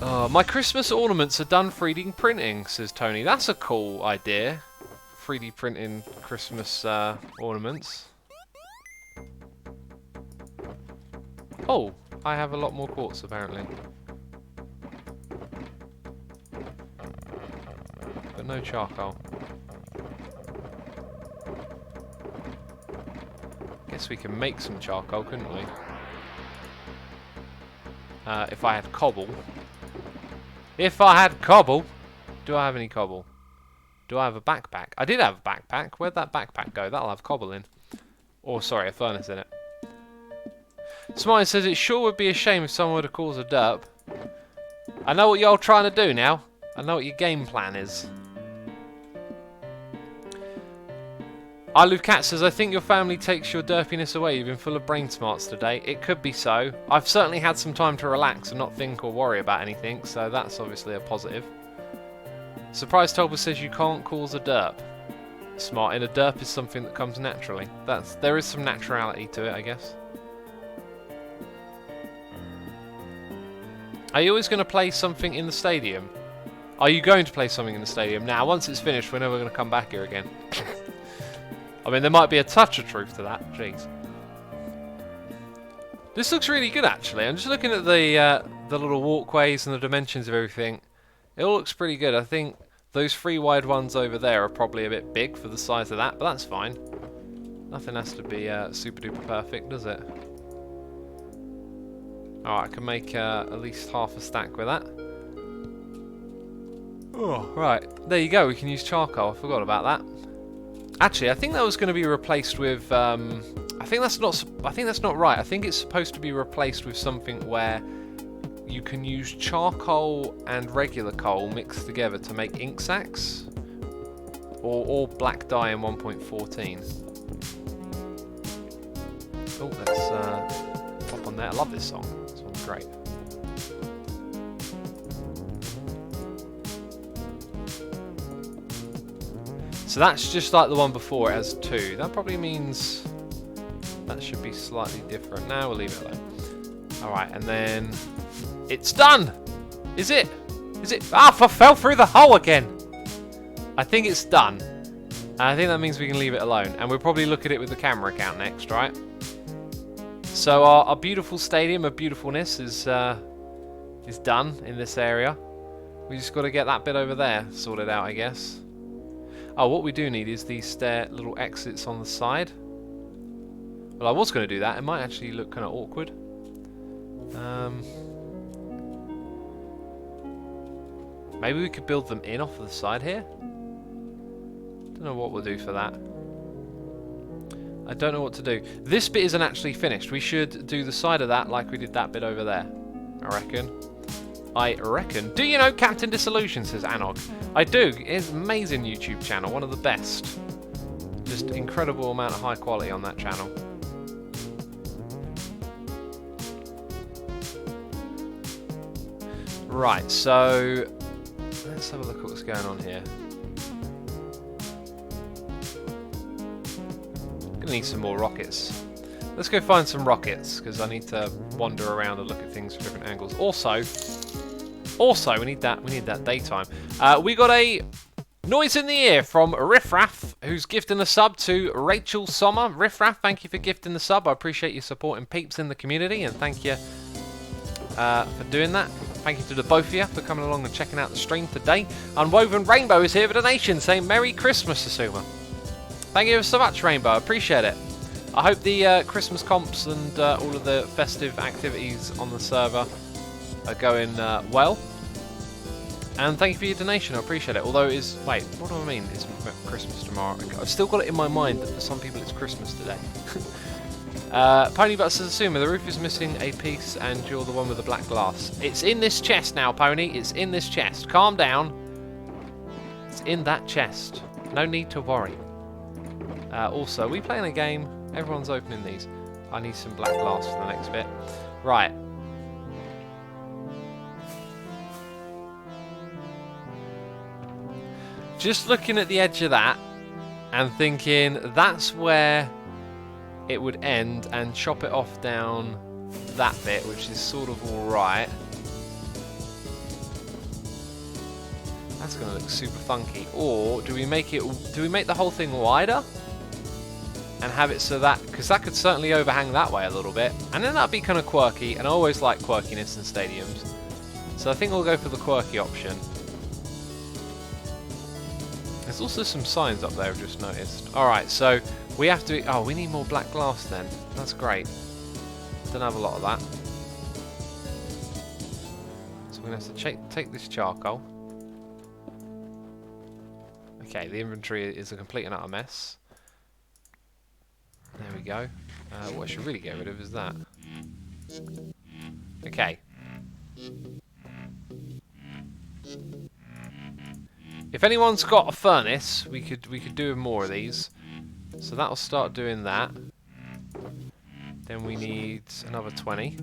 My Christmas ornaments are done 3D printing, says Tony. That's a cool idea. 3D printing Christmas ornaments. Oh, I have a lot more quartz apparently. But no charcoal. Guess we can make some charcoal, couldn't we? If I had cobble. If I had cobble! Do I have any cobble? Do I have a backpack? I did have a backpack. Where'd that backpack go? That'll have cobble in. Or, sorry, a furnace in it. Smiley says, it sure would be a shame if someone were to cause a derp. I know what you're all trying to do now. I know what your game plan is. Cat says, I think your family takes your derpiness away. You've been full of brain smarts today. It could be so. I've certainly had some time to relax and not think or worry about anything, so that's obviously a positive. Surprise Tolba says you can't cause a derp. Smart. In a derp is something that comes naturally. There is some naturality to it, I guess. Are you always going to play something in the stadium? Are you going to play something in the stadium? Now, once it's finished, we're never going to come back here again. I mean, there might be a touch of truth to that. Jeez. This looks really good, actually. I'm just looking at the little walkways and the dimensions of everything. It all looks pretty good. I think those 3 wide ones over there are probably a bit big for the size of that, but that's fine. Nothing has to be super duper perfect, does it? Alright, I can make at least half a stack with that. Oh, right. There you go. We can use charcoal. I forgot about that. Actually, I think that was going to be replaced with. I think that's not right. I think it's supposed to be replaced with something where you can use charcoal and regular coal mixed together to make ink sacs, or black dye in 1.14. Oh, let's pop on there. I love this song. This song's great. So that's just like the one before. It has 2. That probably means that should be slightly different. Now we'll leave it alone. Alright, and then it's done! Is it? Is it? Ah, I fell through the hole again! I think it's done. And I think that means we can leave it alone. And we'll probably look at it with the camera account next, right? So our beautiful stadium of beautifulness is done in this area. We just got to get that bit over there sorted out, I guess. Oh, what we do need is these little exits on the side. Well, I was going to do that. It might actually look kind of awkward. Maybe we could build them in off of the side here. Don't know what we'll do for that. I don't know what to do. This bit isn't actually finished. We should do the side of that like we did that bit over there. I reckon. Do you know Captain Disillusion, says Anog. I do. It's an amazing YouTube channel. One of the best. Just incredible amount of high quality on that channel. Right, so let's have a look at what's going on here. Gonna need some more rockets. Let's go find some rockets, because I need to wander around and look at things from different angles. Also, we need that daytime. We got a noise in the ear from Riffraff, who's gifting a sub to Rachel Sommer. Riffraff, thank you for gifting the sub. I appreciate you supporting peeps in the community, and thank you for doing that. Thank you to the both of you for coming along and checking out the stream today. Unwoven Rainbow is here with a donation saying Merry Christmas, Asuma. Thank you so much, Rainbow. Appreciate it. I hope the Christmas comps and all of the festive activities on the server are going well. And thank you for your donation. I appreciate it. Although it is... Wait, what do I mean? It's Christmas tomorrow. I've still got it in my mind that for some people it's Christmas today. Pony Butt says, Asuma, the roof is missing a piece and you're the one with the black glass. It's in this chest now, Pony. It's in this chest. Calm down. It's in that chest. No need to worry. Also, are we playing a game? Everyone's opening these. I need some black glass for the next bit. Right. Just looking at the edge of that and thinking that's where it would end, and chop it off down that bit, which is sort of alright. That's going to look super funky. Or do we make it? Do we make the whole thing wider and have it so that, because that could certainly overhang that way a little bit, and then that'd be kind of quirky. And I always like quirkiness in stadiums, so I think we'll go for the quirky option. There's also some signs up there I've just noticed. Alright, so we have to... Oh, we need more black glass then. That's great. Don't have a lot of that. So we're going to have to take this charcoal. Okay, the inventory is a complete and utter mess. There we go. What I should really get rid of is that. Okay. If anyone's got a furnace, we could do more of these. So that'll start doing that. Then we need another 20.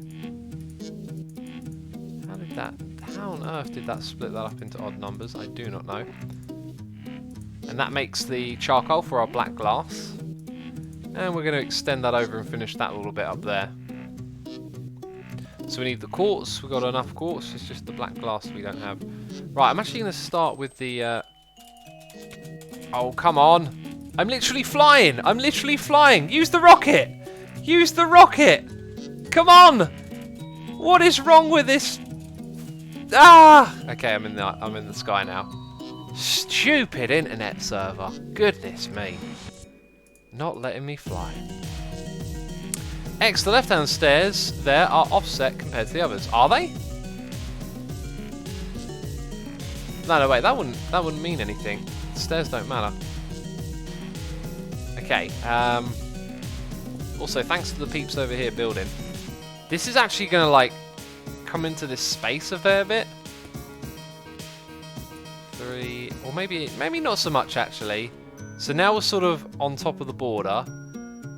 How on earth did that split that up into odd numbers? I do not know. And that makes the charcoal for our black glass. And we're going to extend that over and finish that little bit up there. So we need the quartz. We've got enough quartz. It's just the black glass we don't have. Right, I'm actually going to start with the... Oh, come on. I'm literally flying. I'm literally flying. Use the rocket. Use the rocket. Come on. What is wrong with this? Ah! Okay, I'm in the sky now. Stupid internet server. Goodness me. Not letting me fly. X, the left-hand stairs there are offset compared to the others. Are they? No, wait, that wouldn't mean anything. The stairs don't matter. Okay, also thanks to the peeps over here building. This is actually gonna like come into this space a fair bit. 3, or maybe not so much actually. So now we're sort of on top of the border.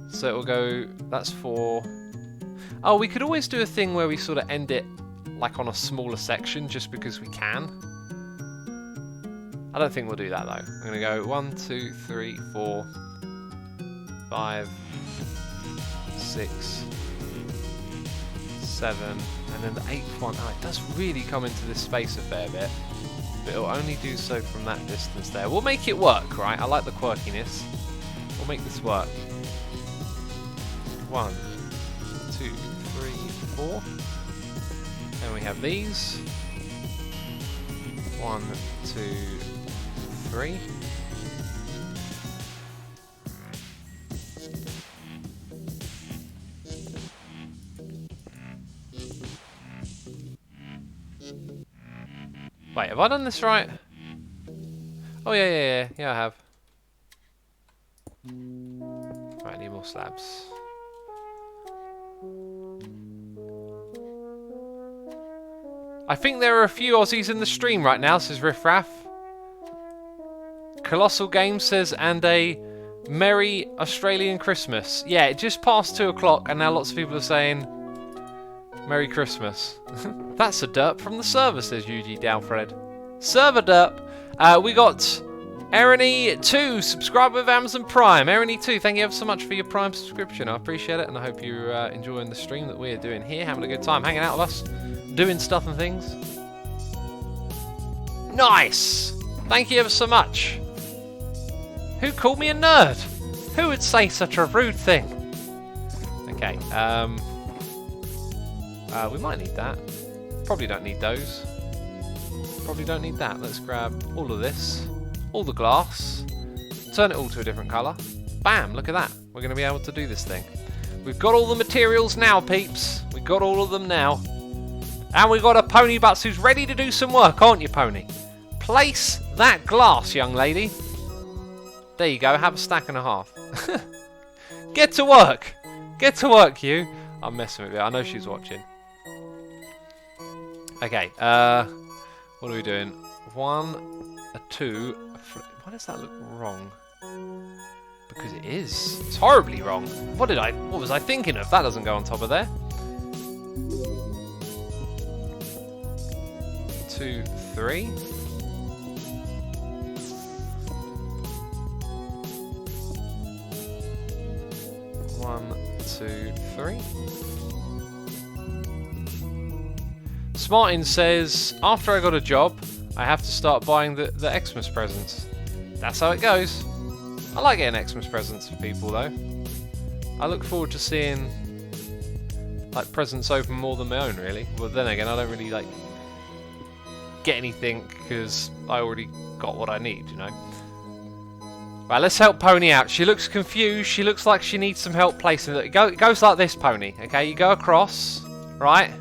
So it will go, that's 4. Oh, we could always do a thing where we sort of end it like on a smaller section just because we can. I don't think we'll do that though. I'm going to go 1, 2, 3, 4, 5, 6, 7, and then the 8th one. Oh, it does really come into this space a fair bit. But it'll only do so from that distance there. We'll make it work, right? I like the quirkiness. We'll make this work. 1, 2, 3, 4. And we have these. 1, 2, 3. Wait, have I done this right? Oh yeah, I have. Right, I need more slabs. I think there are a few Aussies in the stream right now, says Riffraff. Colossal Games says, and a Merry Australian Christmas. Yeah, it just passed 2 o'clock and now lots of people are saying Merry Christmas. That's a derp from the server, says UG Downfred. Server derp. We got Erony2, subscribe with Amazon Prime. Erony2, thank you ever so much for your Prime subscription. I appreciate it, and I hope you're enjoying the stream that we're doing here, having a good time hanging out with us, doing stuff and things. Nice! Thank you ever so much. Who called me a nerd? Who would say such a rude thing? Okay, we might need that. Probably don't need those. Probably don't need that. Let's grab all of this. All the glass. Turn it all to a different colour. Bam! Look at that. We're going to be able to do this thing. We've got all the materials now, peeps. We've got all of them now. And we've got a Pony Butts who's ready to do some work, aren't you, Pony? Place that glass, young lady. There you go. Have a stack and a half. Get to work. Get to work, you. I'm messing with you. I know she's watching. Okay. What are we doing? 1, a 2. Why does that look wrong? Because it is. It's horribly wrong. What was I thinking of? That doesn't go on top of there. 2, 3. 1, 2, 3. Smartin says, after I got a job, I have to start buying the Xmas presents. That's how it goes. I like getting Xmas presents for people though. I look forward to seeing like presents open more than my own, really. Well, then again, I don't really like get anything because I already got what I need, you know. Right, let's help Pony out. She looks confused. She looks like she needs some help placing it. It goes like this, Pony. Okay, you go across, right?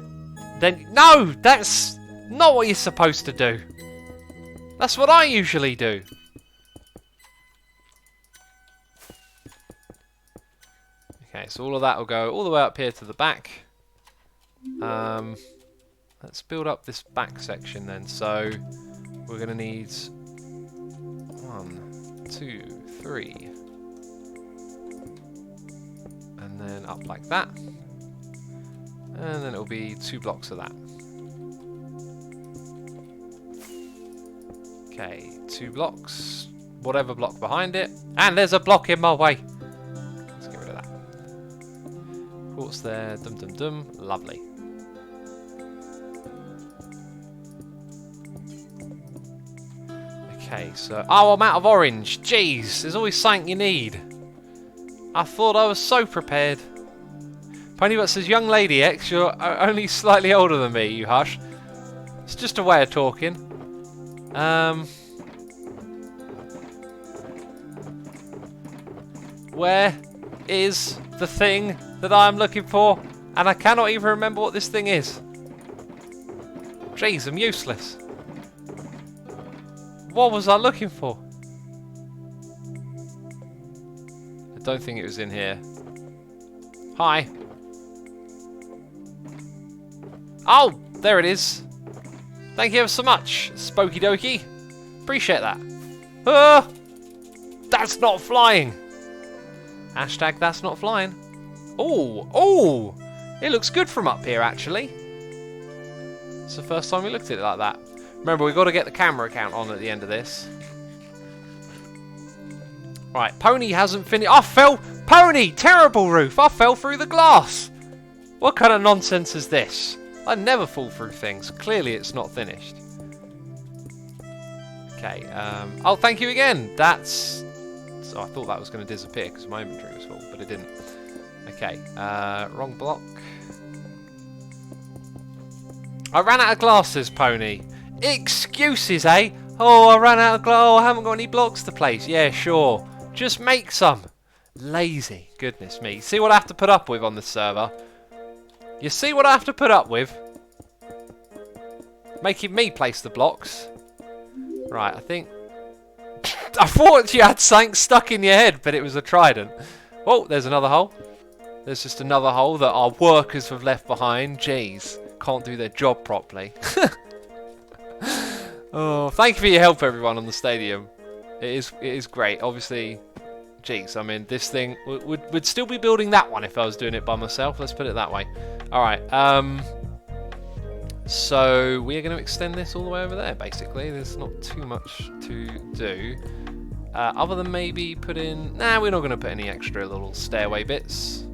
Then no, that's not what you're supposed to do. That's what I usually do. Okay, so all of that will go all the way up here to the back. Let's build up this back section then. So we're going to need 1, 2, 3, and then up like that, and then it'll be 2 blocks of that. Okay, 2 blocks, whatever block behind it, and there's a block in my way. Let's get rid of that. Quartz there, dum dum dum, lovely. Okay, so... Oh, I'm out of orange. Jeez, there's always something you need. I thought I was so prepared. Ponybot says, young lady X, you're only slightly older than me, you hush. It's just a way of talking. Where is the thing that I'm looking for? And I cannot even remember what this thing is. Jeez, I'm useless. What was I looking for? I don't think it was in here. Hi. Oh, There it is. Thank you ever so much, Spooky Dokey. Appreciate that. That's not flying. Hashtag that's not flying. Oh, it looks good from up here, actually. It's the first time we looked at it like that. Remember, we've got to get the camera count on at the end of this. Right, Pony hasn't finished. I fell. Pony, terrible roof. I fell through the glass. What kind of nonsense is this? I never fall through things. Clearly, it's not finished. Okay. Oh, thank you again. That's. So I thought that was going to disappear because my inventory was full, but it didn't. Okay. Wrong block. I ran out of glasses, Pony. Excuses, eh? Oh, I ran out of glass. Oh, I haven't got any blocks to place. Yeah, sure. Just make some. Lazy. Goodness me. See what I have to put up with on this server? You see what I have to put up with? Making me place the blocks. Right, I think... I thought you had something stuck in your head, but it was a trident. Oh, there's another hole. There's just another hole that our workers have left behind. Jeez. Can't do their job properly. Oh, thank you for your help, everyone, on the stadium. It is great. Obviously, jeez, I mean, this thing would still be building that one if I was doing it by myself. Let's put it that way. All right. So we are going to extend this all the way over there. Basically, there's not too much to do, other than maybe put in. Nah, we're not going to put any extra little stairway bits.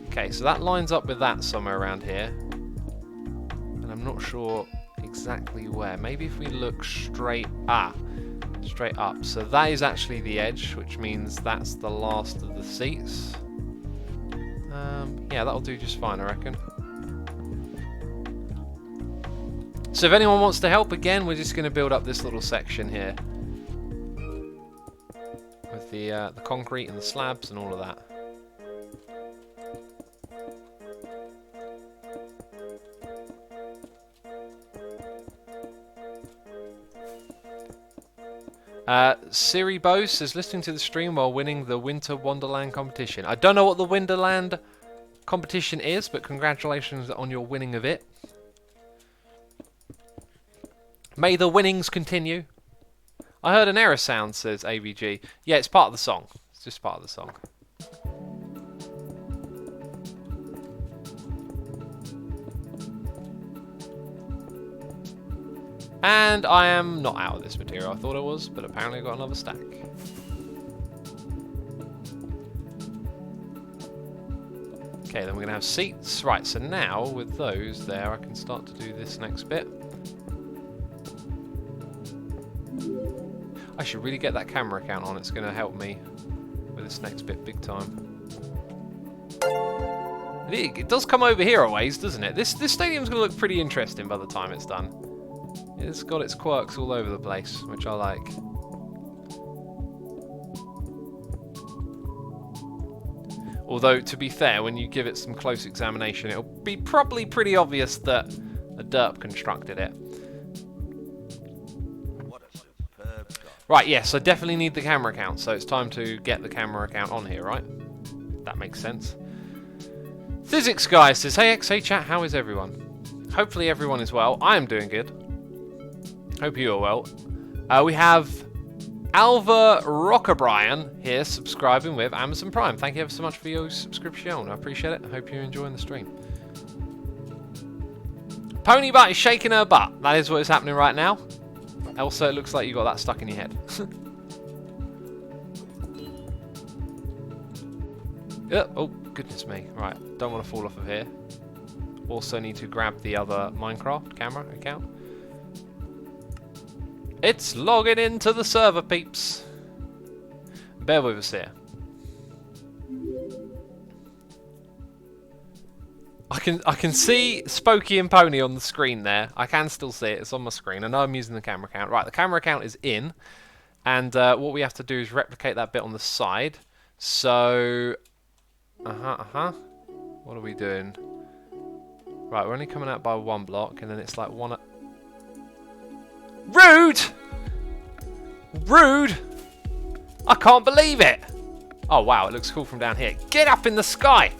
Okay, so that lines up with that somewhere around here, and I'm not sure exactly where. Maybe if we look straight up. So that is actually the edge, which means that's the last of the seats. Yeah, that'll do just fine, I reckon. So if anyone wants to help, again, we're just going to build up this little section here with the concrete and the slabs and all of that. Siri Bose says, listening to the stream while winning the Winter Wonderland competition. I don't know what the Wonderland competition is, but congratulations on your winning of it. May the winnings continue. I heard an error sound, says AVG. Yeah, it's part of the song. It's just part of the song. And I am not out of this material. I thought I was, but apparently I got another stack. Okay, then we're going to have seats. Right, so now with those there, I can start to do this next bit. I should really get that camera count on. It's going to help me with this next bit big time. It does come over here a ways, doesn't it? This stadium's going to look pretty interesting by the time it's done. It's got its quirks all over the place, which I like. Although, to be fair, when you give it some close examination, it'll be probably pretty obvious that a derp constructed it. What a superb shot. Right, yes, I definitely need the camera count, so it's time to get the camera count on here, right? That makes sense. Physics Guy says, hey X, hey chat, how is everyone? Hopefully everyone is well. I am doing good. Hope you are well. We have Alva Rockabrian here subscribing with Amazon Prime. Thank you ever so much for your subscription. I appreciate it. I hope you're enjoying the stream. Pony Butt is shaking her butt. That is what is happening right now. Also, it looks like you got that stuck in your head. Oh, goodness me. Right, don't want to fall off of here. Also need to grab the other Minecraft camera account. It's logging into the server, peeps. Bear with us here. I can see Spooky and Pony on the screen there. I can still see it. It's on my screen. I know I'm using the camera count. Right, the camera count is in. And what we have to do is replicate that bit on the side. So... What are we doing? Right, we're only coming out by one block, and then it's like one... Rude! Rude! I can't believe it! Oh wow, it looks cool from down here. Get up in the sky!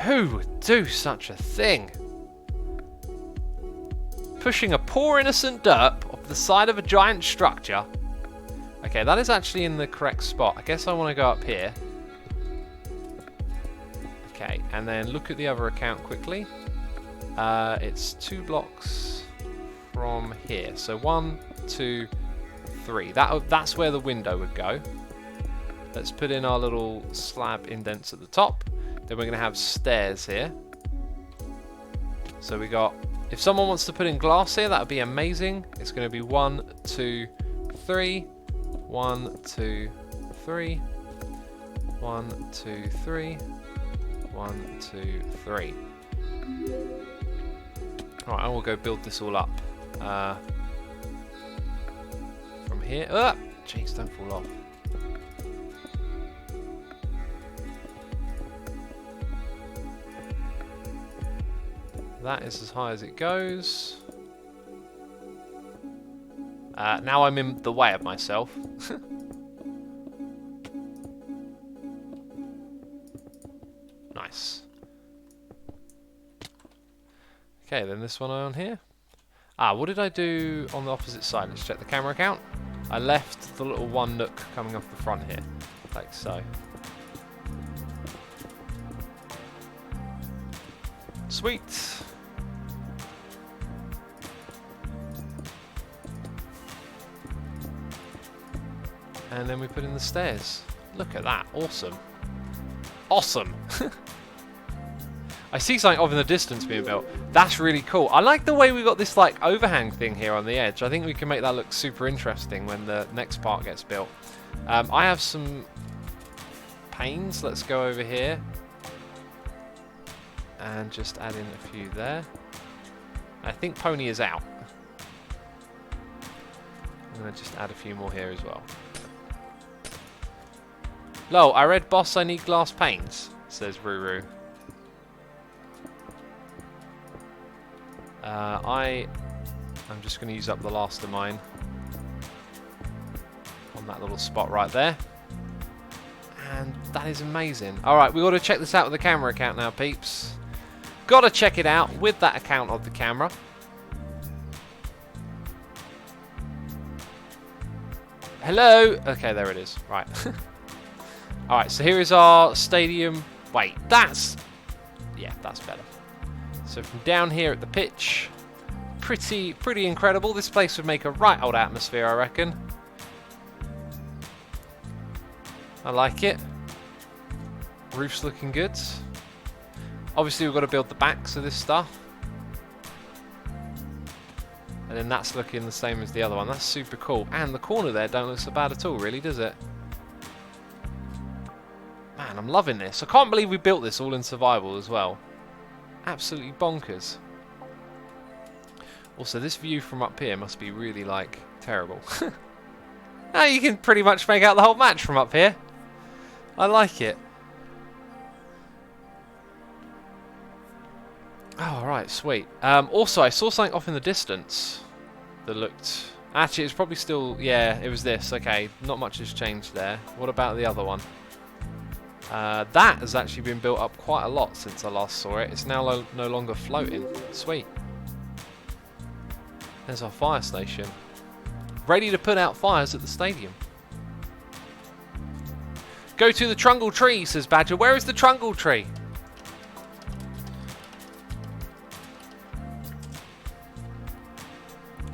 Who would do such a thing? Pushing a poor innocent derp off the side of a giant structure. Okay, that is actually in the correct spot. I guess I want to go up here. Okay, and then look at the other account quickly. It's 2 blocks from here. So 1, 2, 3. That's where the window would go. Let's put in our little slab indents at the top. Then we're going to have stairs here. So we got, if someone wants to put in glass here, that would be amazing. It's going to be 1, 2, 3. 1, 2, 3. 1, 2, 3. 1, 2, 3. Alright, I will go build this all up. From here. Jeez, don't fall off. That is as high as it goes. Now I'm in the way of myself. Nice. Okay, then this one on here. What did I do on the opposite side? Let's check the camera count. I left the little one nook coming off the front here, like so. Sweet. And then we put in the stairs. Look at that, awesome. Awesome! I see something off in the distance being built. That's really cool. I like the way we got this like overhang thing here on the edge. I think we can make that look super interesting when the next part gets built. I have some panes. Let's go over here and just add in a few there. I think Pony is out. I'm going to just add a few more here as well. Lol, I read boss I need glass panes, says Ruru. I'm just going to use up the last of mine on that little spot right there. And that is amazing. Alright, we've got to check this out with the camera account now, peeps. Got to check it out with that account of the camera. Hello! Okay, there it is. Right. Alright, so here is our stadium. Wait, that's... yeah, that's better. So from down here at the pitch, pretty incredible. This place would make a right old atmosphere, I reckon. I like it. Roof's looking good. Obviously we've got to build the backs of this stuff. And then that's looking the same as the other one. That's super cool. And the corner there don't look so bad at all, really, does it? Man, I'm loving this. I can't believe we built this all in survival as well. Absolutely bonkers. Also, this view from up here must be really, like, terrible. Now you can pretty much make out the whole match from up here. I like it. Oh, right, sweet. Also, I saw something off in the distance that looked... actually, it's probably still... yeah, it was this. Okay, not much has changed there. What about the other one? That has actually been built up quite a lot since I last saw it. It's now no longer floating. Sweet. There's our fire station. Ready to put out fires at the stadium. Go to the Trungle Tree, says Badger. Where is the Trungle Tree?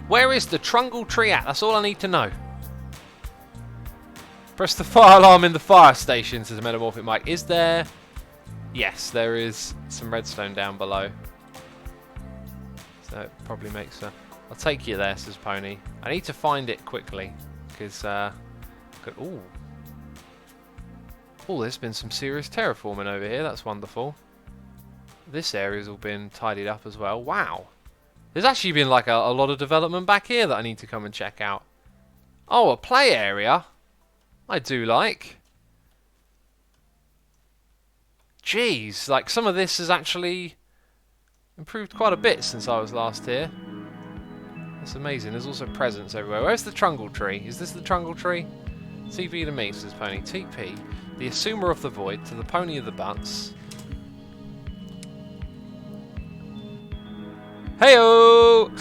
Where is the Trungle Tree at? That's all I need to know. Press the fire alarm in the fire station, says Metamorphic Mike. Is there... yes, there is some redstone down below. So it probably makes a... I'll take you there, says Pony. I need to find it quickly, because... ooh. Oh, there's been some serious terraforming over here. That's wonderful. This area's all been tidied up as well. Wow. There's actually been like a lot of development back here that I need to come and check out. Oh, a play area. I do like. Jeez, like some of this has actually improved quite a bit since I was last here. That's amazing. There's also presents everywhere. Where's the Trungle Tree? Is this the Trungle Tree? TP to me, says Pony. TP, the assumer of the void, to the pony of the butts. Heyo!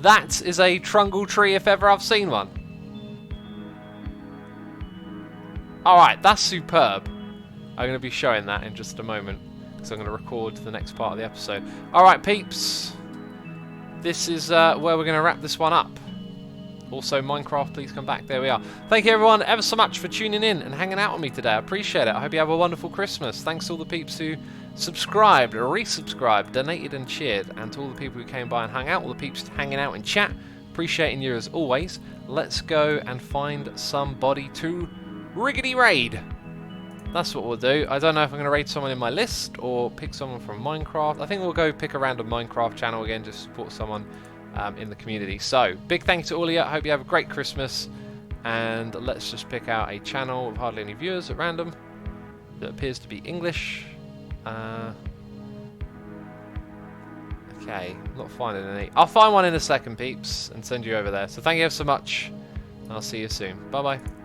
That is a trungle tree if ever I've seen one. Alright, that's superb. I'm going to be showing that in just a moment, because I'm going to record the next part of the episode. Alright, peeps. This is where we're going to wrap this one up. Also, Minecraft, please come back. There we are. Thank you, everyone, ever so much for tuning in and hanging out with me today. I appreciate it. I hope you have a wonderful Christmas. Thanks to all the peeps who subscribed, resubscribed, donated and cheered, and to all the people who came by and hung out, all the peeps hanging out in chat. Appreciating you as always. Let's go and find somebody to riggedy raid. That's what we'll do. I don't know if I'm going to raid someone in my list or pick someone from Minecraft. I think we'll go pick a random Minecraft channel again, just support someone in the community. So, big thank you to all of you. I hope you have a great Christmas. And let's just pick out a channel with hardly any viewers at random that appears to be English. Okay, not finding any. I'll find one in a second, peeps, and send you over there. So thank you ever so much. I'll see you soon. Bye-bye.